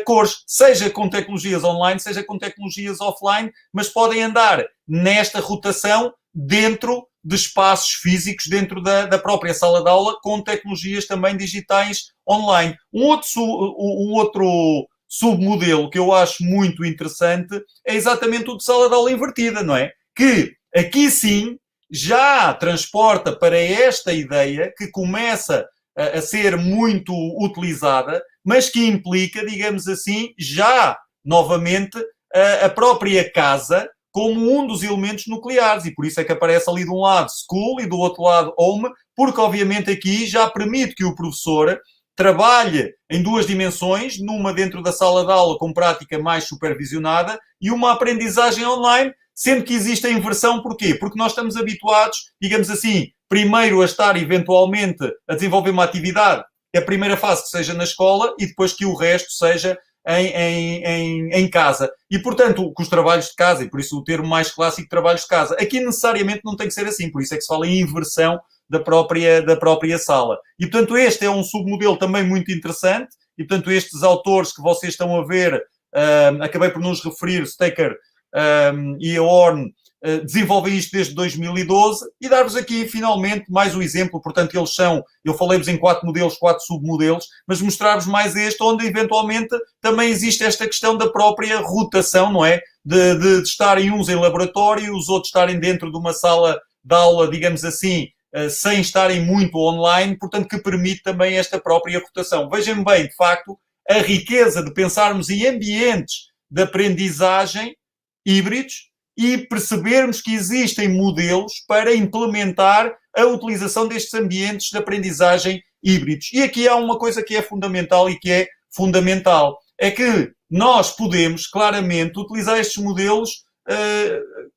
cores, seja com tecnologias online, seja com tecnologias offline, mas podem andar nesta rotação dentro de espaços físicos, dentro da própria sala de aula, com tecnologias também digitais online. Um outro submodelo que eu acho muito interessante é exatamente o de sala de aula invertida, não é? Que aqui sim já transporta para esta ideia que começa a ser muito utilizada, mas que implica, digamos assim, já novamente a própria casa como um dos elementos nucleares, e por isso é que aparece ali de um lado school e do outro lado home, porque obviamente aqui já permite que o professor trabalhe em duas dimensões, numa dentro da sala de aula com prática mais supervisionada e uma aprendizagem online, sendo que existe a inversão. Porquê? Porque nós estamos habituados, digamos assim, primeiro a estar eventualmente a desenvolver uma atividade, a primeira fase que seja na escola e depois que o resto seja em casa. E, portanto, com os trabalhos de casa, e por isso o termo mais clássico, trabalhos de casa, aqui necessariamente não tem que ser assim, por isso é que se fala em inversão da própria sala. E, portanto, este é um submodelo também muito interessante, e, portanto, estes autores que vocês estão a ver, acabei por nos referir, Staker e a Horn, desenvolvem isto desde 2012 e dar-vos aqui finalmente mais um exemplo. Portanto, eu falei-vos em 4 modelos, 4 submodelos, mas mostrar-vos mais este, onde eventualmente também existe esta questão da própria rotação, não é? De estarem uns em laboratório, os outros estarem dentro de uma sala de aula, digamos assim, sem estarem muito online, portanto, que permite também esta própria rotação. Vejam bem, de facto, a riqueza de pensarmos em ambientes de aprendizagem híbridos e percebermos que existem modelos para implementar a utilização destes ambientes de aprendizagem híbridos. E aqui há uma coisa que é fundamental e que é fundamental. É que nós podemos, claramente, utilizar estes modelos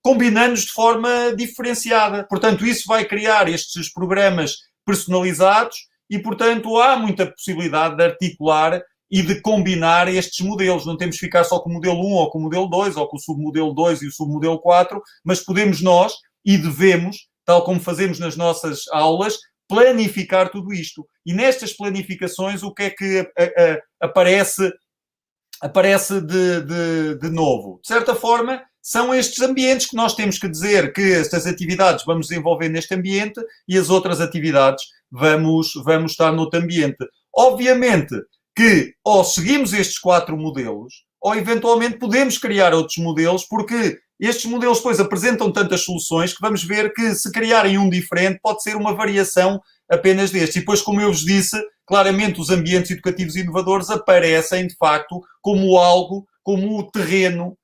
combinando-os de forma diferenciada. Portanto, isso vai criar estes programas personalizados e, portanto, há muita possibilidade de articular e de combinar estes modelos. Não temos que ficar só com o modelo 1 ou com o modelo 2 ou com o submodelo 2 e o submodelo 4, mas podemos nós e devemos, tal como fazemos nas nossas aulas, planificar tudo isto. E nestas planificações, o que é que aparece de novo? De certa forma, são estes ambientes que nós temos que dizer que estas atividades vamos desenvolver neste ambiente e as outras atividades vamos estar noutro ambiente. Obviamente que ou seguimos estes 4 modelos ou eventualmente podemos criar outros modelos, porque estes modelos depois apresentam tantas soluções que vamos ver que se criarem um diferente pode ser uma variação apenas destes. E depois, como eu vos disse, claramente os ambientes educativos inovadores aparecem de facto como algo, como o terreno,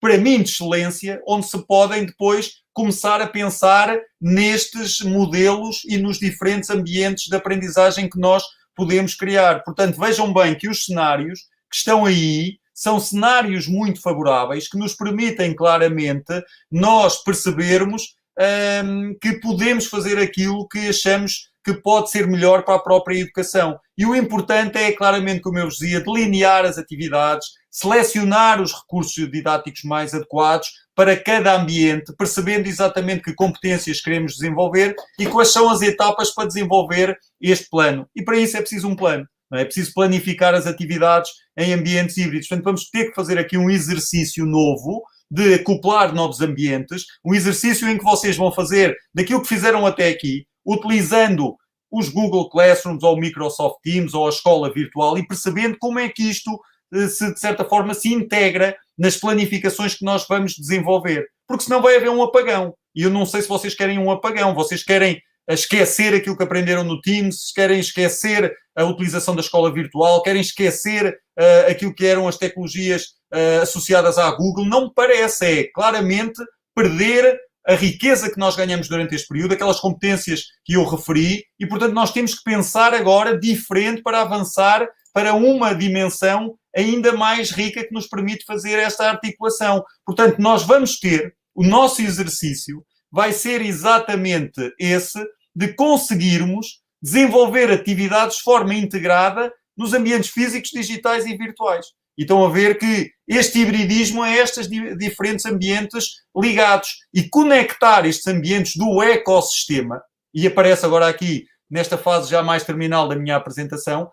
para mim, de excelência, onde se podem depois começar a pensar nestes modelos e nos diferentes ambientes de aprendizagem que nós podemos criar. Portanto, vejam bem que os cenários que estão aí são cenários muito favoráveis que nos permitem claramente nós percebermos que podemos fazer aquilo que achamos que pode ser melhor para a própria educação. E o importante é, claramente, como eu vos dizia, delinear as atividades, selecionar os recursos didáticos mais adequados para cada ambiente, percebendo exatamente que competências queremos desenvolver e quais são as etapas para desenvolver este plano. E para isso é preciso um plano. Não é? É preciso planificar as atividades em ambientes híbridos. Portanto, vamos ter que fazer aqui um exercício novo de acoplar novos ambientes, um exercício em que vocês vão fazer daquilo que fizeram até aqui, utilizando os Google Classrooms ou o Microsoft Teams ou a escola virtual e percebendo como é que isto, de certa forma, se integra nas planificações que nós vamos desenvolver. Porque senão vai haver um apagão. E eu não sei se vocês querem um apagão. Vocês querem esquecer aquilo que aprenderam no Teams, querem esquecer a utilização da escola virtual, querem esquecer aquilo que eram as tecnologias associadas à Google. Não me parece. É claramente perder a riqueza que nós ganhamos durante este período, aquelas competências que eu referi, e, portanto, nós temos que pensar agora diferente para avançar para uma dimensão ainda mais rica que nos permite fazer esta articulação. Portanto, nós vamos ter, o nosso exercício vai ser exatamente esse de conseguirmos desenvolver atividades de forma integrada nos ambientes físicos, digitais e virtuais. E estão a ver que este hibridismo é estes diferentes ambientes ligados. E conectar estes ambientes do ecossistema, e aparece agora aqui, nesta fase já mais terminal da minha apresentação,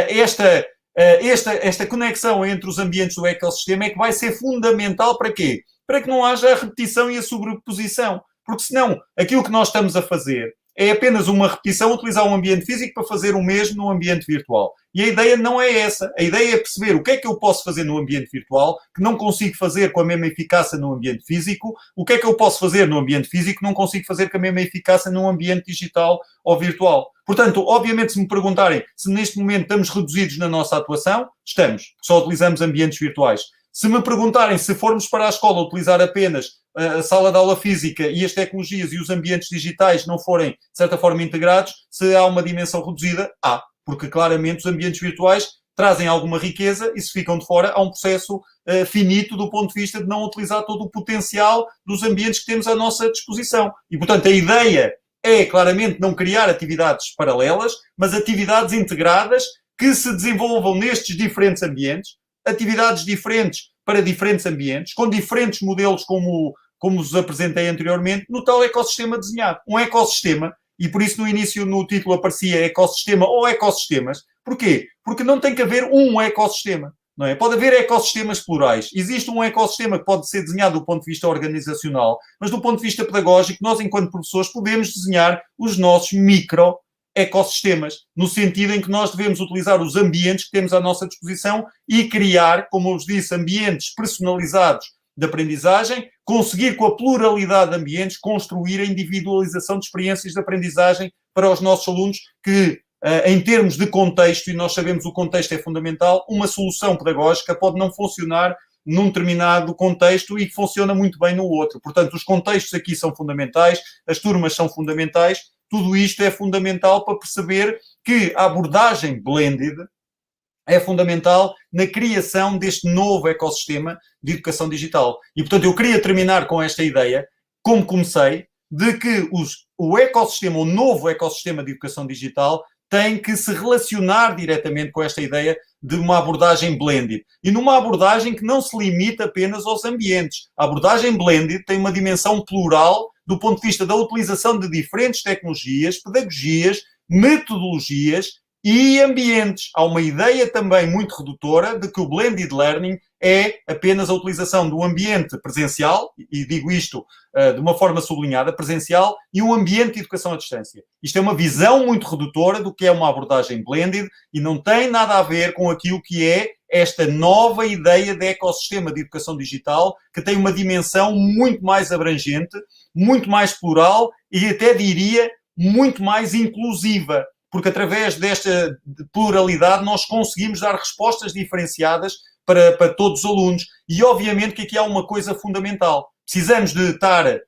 esta conexão entre os ambientes do ecossistema é que vai ser fundamental para quê? Para que não haja a repetição e a sobreposição. Porque senão, aquilo que nós estamos a fazer é apenas uma repetição, utilizar um ambiente físico para fazer o mesmo no ambiente virtual. E a ideia não é essa. A ideia é perceber o que é que eu posso fazer no ambiente virtual que não consigo fazer com a mesma eficácia no ambiente físico, o que é que eu posso fazer no ambiente físico que não consigo fazer com a mesma eficácia num ambiente digital ou virtual. Portanto, obviamente, se me perguntarem se neste momento estamos reduzidos na nossa atuação, estamos. Só utilizamos ambientes virtuais. Se me perguntarem se formos para a escola utilizar apenas a sala de aula física e as tecnologias e os ambientes digitais não forem, de certa forma, integrados, se há uma dimensão reduzida, há. Porque, claramente, os ambientes virtuais trazem alguma riqueza e, se ficam de fora, há um processo finito do ponto de vista de não utilizar todo o potencial dos ambientes que temos à nossa disposição. E, portanto, a ideia é, claramente, não criar atividades paralelas, mas atividades integradas que se desenvolvam nestes diferentes ambientes, atividades diferentes para diferentes ambientes, com diferentes modelos como vos apresentei anteriormente, no tal ecossistema desenhado. Um ecossistema, e por isso no início no título aparecia ecossistema ou ecossistemas. Porquê? Porque não tem que haver um ecossistema. Não é? Pode haver ecossistemas plurais. Existe um ecossistema que pode ser desenhado do ponto de vista organizacional, mas do ponto de vista pedagógico, nós, enquanto professores, podemos desenhar os nossos micro-ecossistemas, no sentido em que nós devemos utilizar os ambientes que temos à nossa disposição e criar, como eu vos disse, ambientes personalizados de aprendizagem, conseguir, com a pluralidade de ambientes, construir a individualização de experiências de aprendizagem para os nossos alunos que, em termos de contexto, e nós sabemos que o contexto é fundamental, uma solução pedagógica pode não funcionar num determinado contexto e funciona muito bem no outro. Portanto, os contextos aqui são fundamentais, as turmas são fundamentais, tudo isto é fundamental para perceber que a abordagem blended é fundamental na criação deste novo ecossistema de educação digital. E, portanto, eu queria terminar com esta ideia, como comecei, de que o ecossistema, o novo ecossistema de educação digital, tem que se relacionar diretamente com esta ideia de uma abordagem blended. E numa abordagem que não se limita apenas aos ambientes. A abordagem blended tem uma dimensão plural do ponto de vista da utilização de diferentes tecnologias, pedagogias, metodologias e ambientes. Há uma ideia também muito redutora de que o blended learning é apenas a utilização do ambiente presencial, e digo isto de uma forma sublinhada, presencial, e um ambiente de educação à distância. Isto é uma visão muito redutora do que é uma abordagem blended e não tem nada a ver com aquilo que é esta nova ideia de ecossistema de educação digital, que tem uma dimensão muito mais abrangente, muito mais plural e até diria muito mais inclusiva. Porque através desta pluralidade nós conseguimos dar respostas diferenciadas para todos os alunos. E obviamente que aqui há uma coisa fundamental. Precisamos de estar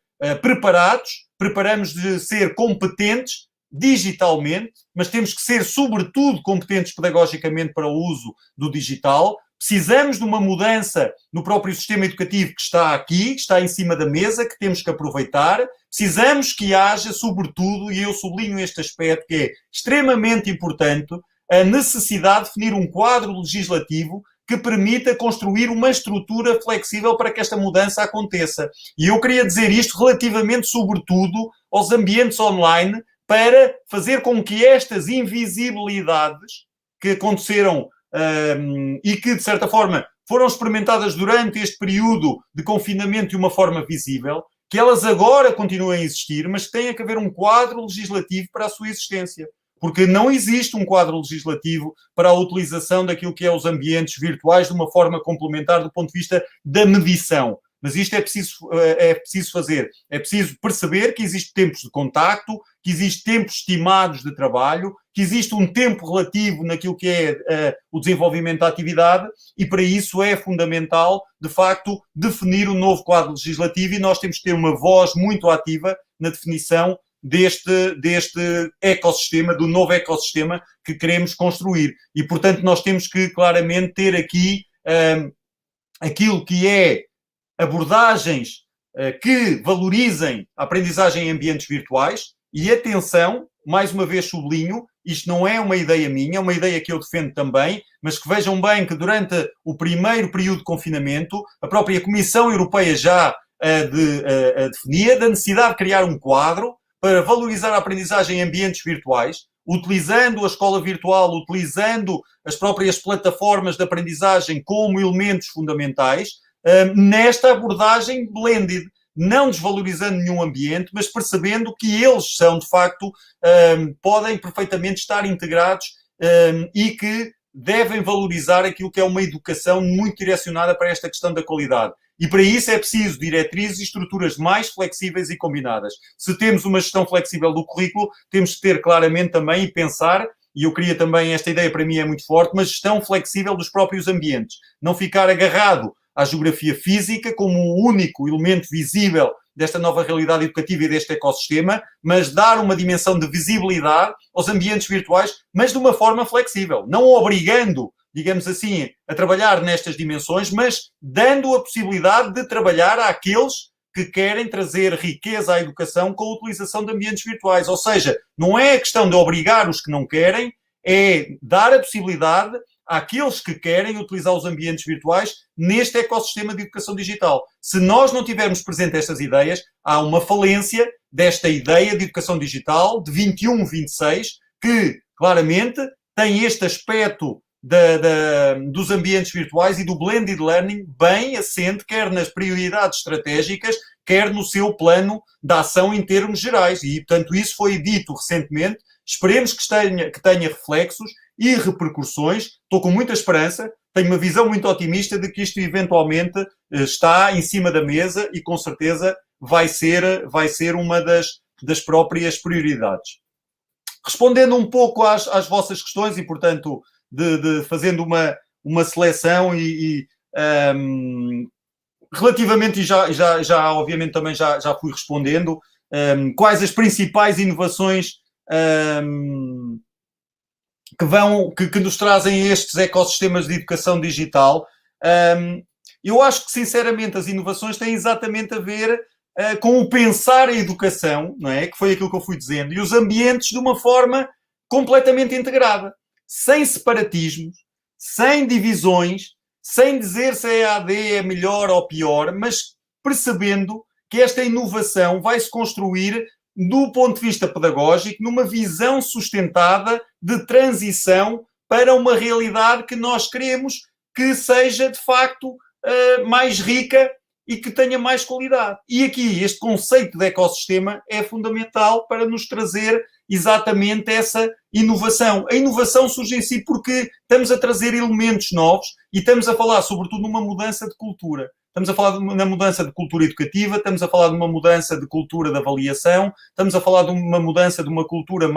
preparados, preparamos de ser competentes digitalmente, mas temos que ser sobretudo competentes pedagogicamente para o uso do digital. Precisamos de uma mudança no próprio sistema educativo que está aqui, que está em cima da mesa, que temos que aproveitar. Precisamos que haja, sobretudo, e eu sublinho este aspecto que é extremamente importante, a necessidade de definir um quadro legislativo que permita construir uma estrutura flexível para que esta mudança aconteça. E eu queria dizer isto relativamente, sobretudo, aos ambientes online, para fazer com que estas invisibilidades que aconteceram e que, de certa forma, foram experimentadas durante este período de confinamento de uma forma visível, que elas agora continuem a existir, mas que tenha que haver um quadro legislativo para a sua existência. Porque não existe um quadro legislativo para a utilização daquilo que é os ambientes virtuais de uma forma complementar do ponto de vista da medição. Mas isto é preciso fazer. É preciso perceber que existem tempos de contacto, que existem tempos estimados de trabalho, que existe um tempo relativo naquilo que é o desenvolvimento da atividade e para isso é fundamental, de facto, definir um novo quadro legislativo e nós temos que ter uma voz muito ativa na definição deste ecossistema, do novo ecossistema que queremos construir. E, portanto, nós temos que claramente ter aqui aquilo que é abordagens que valorizem a aprendizagem em ambientes virtuais e, atenção, mais uma vez sublinho, isto não é uma ideia minha, é uma ideia que eu defendo também, mas que vejam bem que durante o primeiro período de confinamento, a própria Comissão Europeia já definia da necessidade de criar um quadro para valorizar a aprendizagem em ambientes virtuais, utilizando a escola virtual, utilizando as próprias plataformas de aprendizagem como elementos fundamentais, nesta abordagem blended, não desvalorizando nenhum ambiente, mas percebendo que eles são, de facto, podem perfeitamente estar integrados e que devem valorizar aquilo que é uma educação muito direcionada para esta questão da qualidade. E para isso é preciso diretrizes e estruturas mais flexíveis e combinadas. Se temos uma gestão flexível do currículo, temos que ter claramente também e pensar, e eu queria também, esta ideia para mim é muito forte, uma gestão flexível dos próprios ambientes. Não ficar agarrado à geografia física como o único elemento visível desta nova realidade educativa e deste ecossistema, mas dar uma dimensão de visibilidade aos ambientes virtuais, mas de uma forma flexível, não obrigando, digamos assim, a trabalhar nestas dimensões, mas dando a possibilidade de trabalhar àqueles que querem trazer riqueza à educação com a utilização de ambientes virtuais. Ou seja, não é a questão de obrigar os que não querem, é dar a possibilidade àqueles que querem utilizar os ambientes virtuais neste ecossistema de educação digital. Se nós não tivermos presente estas ideias, há uma falência desta ideia de educação digital de 21-26, que claramente tem este aspecto dos ambientes virtuais e do blended learning bem assente, quer nas prioridades estratégicas, quer no seu plano de ação em termos gerais. E, portanto, isso foi dito recentemente. Esperemos que tenha reflexos e repercussões. Estou com muita esperança. Tenho uma visão muito otimista de que isto eventualmente está em cima da mesa e, com certeza, vai ser uma das próprias prioridades. Respondendo um pouco às vossas questões e, portanto, fazendo uma seleção relativamente, e já obviamente também já fui respondendo, quais as principais inovações que nos trazem estes ecossistemas de educação digital. Eu acho que, sinceramente, as inovações têm exatamente a ver com o pensar a educação, não é? Que foi aquilo que eu fui dizendo, e os ambientes de uma forma completamente integrada, sem separatismos, sem divisões, sem dizer se a EAD é melhor ou pior, mas percebendo que esta inovação vai se construir do ponto de vista pedagógico, numa visão sustentada de transição para uma realidade que nós queremos que seja, de facto, mais rica e que tenha mais qualidade. E aqui, este conceito de ecossistema é fundamental para nos trazer exatamente essa inovação. A inovação surge em si porque estamos a trazer elementos novos e estamos a falar, sobretudo, numa mudança de cultura. Estamos a falar na mudança de cultura educativa, estamos a falar de uma mudança de cultura de avaliação, estamos a falar de uma mudança de uma cultura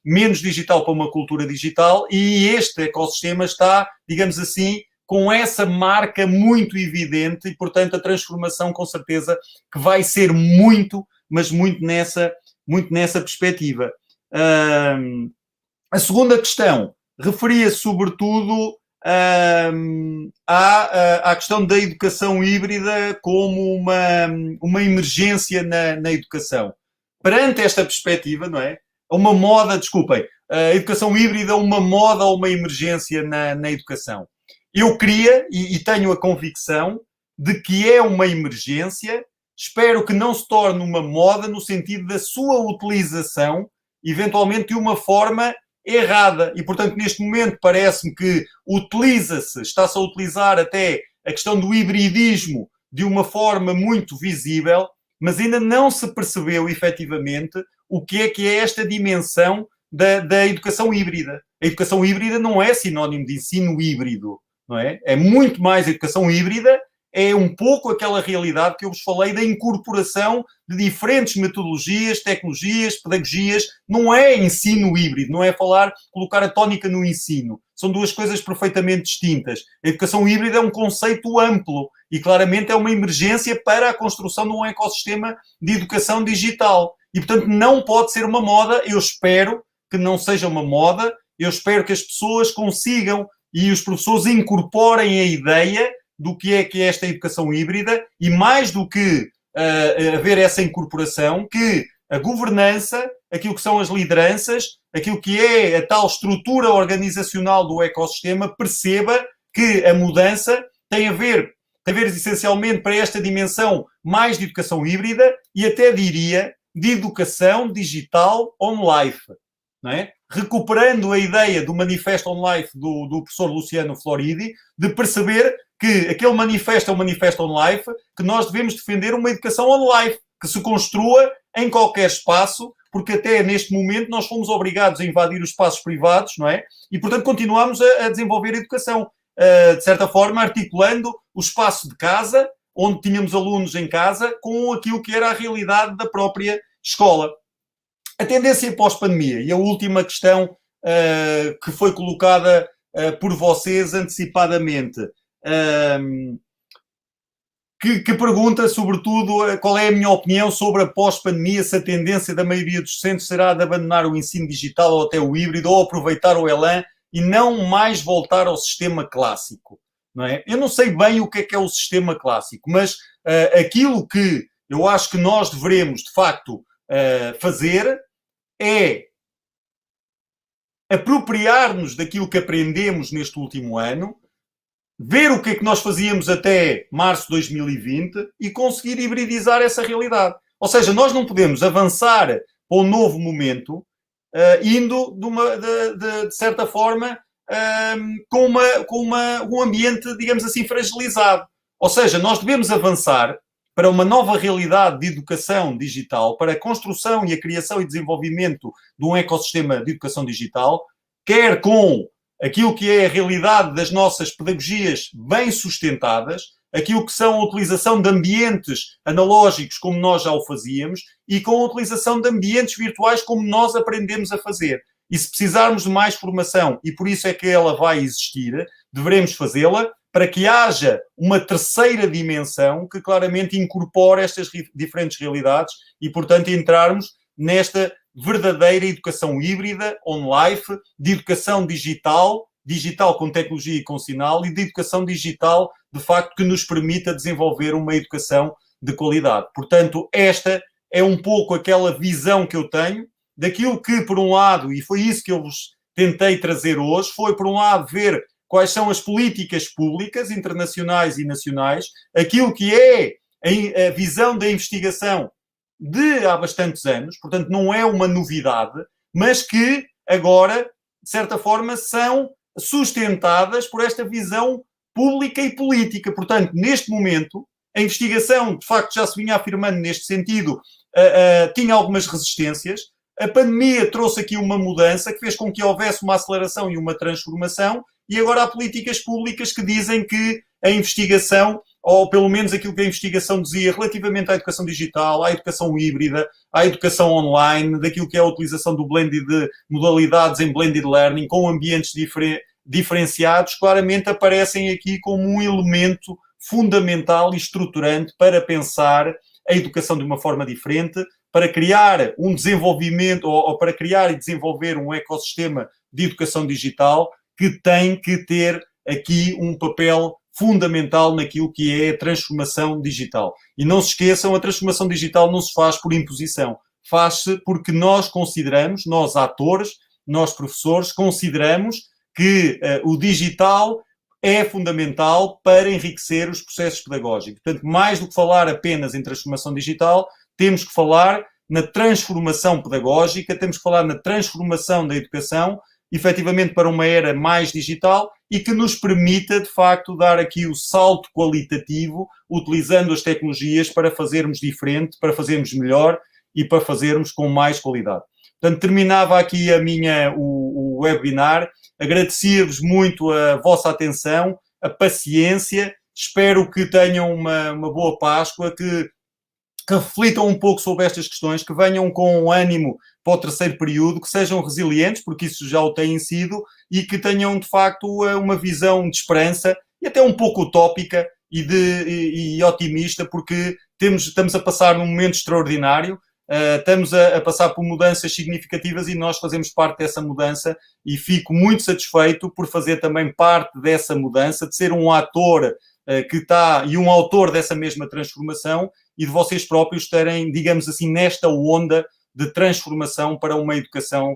menos digital para uma cultura digital, e este ecossistema está, digamos assim, com essa marca muito evidente e, portanto, a transformação, com certeza, que vai ser muito, mas muito nessa perspectiva. A segunda questão referia-se, sobretudo, à questão da educação híbrida como uma emergência na educação. Perante esta perspectiva, não é? Uma moda, desculpem, a educação híbrida, uma moda ou uma emergência na educação. Eu queria e tenho a convicção de que é uma emergência. Espero que não se torne uma moda no sentido da sua utilização, eventualmente de uma forma errada. E, portanto, neste momento parece-me que está-se a utilizar até a questão do hibridismo de uma forma muito visível, mas ainda não se percebeu efetivamente o que é esta dimensão da educação híbrida. A educação híbrida não é sinónimo de ensino híbrido, não é? É muito mais. A educação híbrida é um pouco aquela realidade que eu vos falei da incorporação de diferentes metodologias, tecnologias, pedagogias. Não é ensino híbrido, não é colocar a tónica no ensino. São duas coisas perfeitamente distintas. A educação híbrida é um conceito amplo e claramente é uma emergência para a construção de um ecossistema de educação digital. E, portanto, não pode ser uma moda. Eu espero que não seja uma moda. Eu espero que as pessoas consigam e os professores incorporem a ideia do que é esta educação híbrida e, mais do que haver essa incorporação, que a governança, aquilo que são as lideranças, aquilo que é a tal estrutura organizacional do ecossistema, perceba que a mudança tem a ver essencialmente para esta dimensão mais de educação híbrida e até diria de educação digital on-life, não é? Recuperando a ideia do manifesto on-life do professor Luciano Floridi, de perceber que aquele manifesto é um manifesto on-life, que nós devemos defender uma educação on-life, que se construa em qualquer espaço, porque até neste momento nós fomos obrigados a invadir os espaços privados, não é? E, portanto, continuamos a desenvolver a educação, de certa forma, articulando o espaço de casa, onde tínhamos alunos em casa, com aquilo que era a realidade da própria escola. A tendência pós-pandemia, e a última questão que foi colocada por vocês antecipadamente, que pergunta, sobretudo, qual é a minha opinião sobre a pós-pandemia, se a tendência da maioria dos docentes será de abandonar o ensino digital ou até o híbrido, ou aproveitar o ELAN e não mais voltar ao sistema clássico, não é? Eu não sei bem o que é o sistema clássico, mas aquilo que eu acho que nós devemos, de facto, fazer é apropriar-nos daquilo que aprendemos neste último ano, ver o que é que nós fazíamos até março de 2020 e conseguir hibridizar essa realidade. Ou seja, nós não podemos avançar para um novo momento indo de certa forma com um ambiente, digamos assim, fragilizado. Ou seja, nós devemos avançar para uma nova realidade de educação digital, para a construção e a criação e desenvolvimento de um ecossistema de educação digital, quer com aquilo que é a realidade das nossas pedagogias bem sustentadas, aquilo que são a utilização de ambientes analógicos como nós já o fazíamos e com a utilização de ambientes virtuais como nós aprendemos a fazer. E se precisarmos de mais formação, e por isso é que ela vai existir, devemos fazê-la para que haja uma terceira dimensão que claramente incorpore estas diferentes realidades e, portanto, entrarmos nesta verdadeira educação híbrida, on-life, de educação digital, digital com tecnologia e com sinal, e de educação digital, de facto, que nos permita desenvolver uma educação de qualidade. Portanto, esta é um pouco aquela visão que eu tenho daquilo que, por um lado, e foi isso que eu vos tentei trazer hoje, foi, por um lado, ver quais são as políticas públicas, internacionais e nacionais, aquilo que é a visão da investigação de há bastantes anos, portanto não é uma novidade, mas que agora, de certa forma, são sustentadas por esta visão pública e política. Portanto, neste momento, a investigação, de facto, já se vinha afirmando neste sentido, tinha algumas resistências. A pandemia trouxe aqui uma mudança que fez com que houvesse uma aceleração e uma transformação, e agora há políticas públicas que dizem que a investigação, ou pelo menos aquilo que a investigação dizia relativamente à educação digital, à educação híbrida, à educação online, daquilo que é a utilização do blended de modalidades em blended learning, com ambientes diferenciados, claramente aparecem aqui como um elemento fundamental e estruturante para pensar a educação de uma forma diferente, para criar um desenvolvimento, ou para criar e desenvolver um ecossistema de educação digital que tem que ter aqui um papel fundamental naquilo que é a transformação digital. E não se esqueçam, a transformação digital não se faz por imposição. Faz-se porque nós consideramos, nós atores, nós professores, consideramos que o digital é fundamental para enriquecer os processos pedagógicos. Portanto, mais do que falar apenas em transformação digital, temos que falar na transformação pedagógica, temos que falar na transformação da educação, efetivamente para uma era mais digital e que nos permita, de facto, dar aqui o salto qualitativo, utilizando as tecnologias para fazermos diferente, para fazermos melhor e para fazermos com mais qualidade. Portanto, terminava aqui o webinar. Agradecia-vos muito a vossa atenção, a paciência. Espero que tenham uma boa Páscoa, que reflitam um pouco sobre estas questões, que venham com ânimo para o terceiro período, que sejam resilientes, porque isso já o têm sido, e que tenham, de facto, uma visão de esperança e até um pouco utópica e otimista, porque estamos a passar num momento extraordinário, estamos a passar por mudanças significativas e nós fazemos parte dessa mudança e fico muito satisfeito por fazer também parte dessa mudança, de ser um ator que está e um autor dessa mesma transformação e de vocês próprios estarem, digamos assim, nesta onda de transformação para uma educação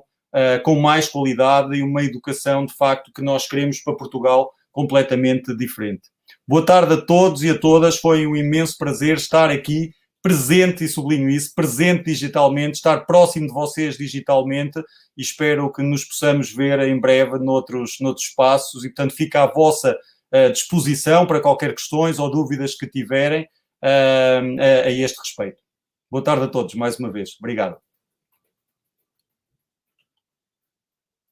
com mais qualidade e uma educação, de facto, que nós queremos para Portugal completamente diferente. Boa tarde a todos e a todas. Foi um imenso prazer estar aqui presente, e sublinho isso, presente digitalmente, estar próximo de vocês digitalmente e espero que nos possamos ver em breve noutros espaços e, portanto, fica à vossa disposição para qualquer questões ou dúvidas que tiverem a este respeito. Boa tarde a todos, mais uma vez. Obrigado.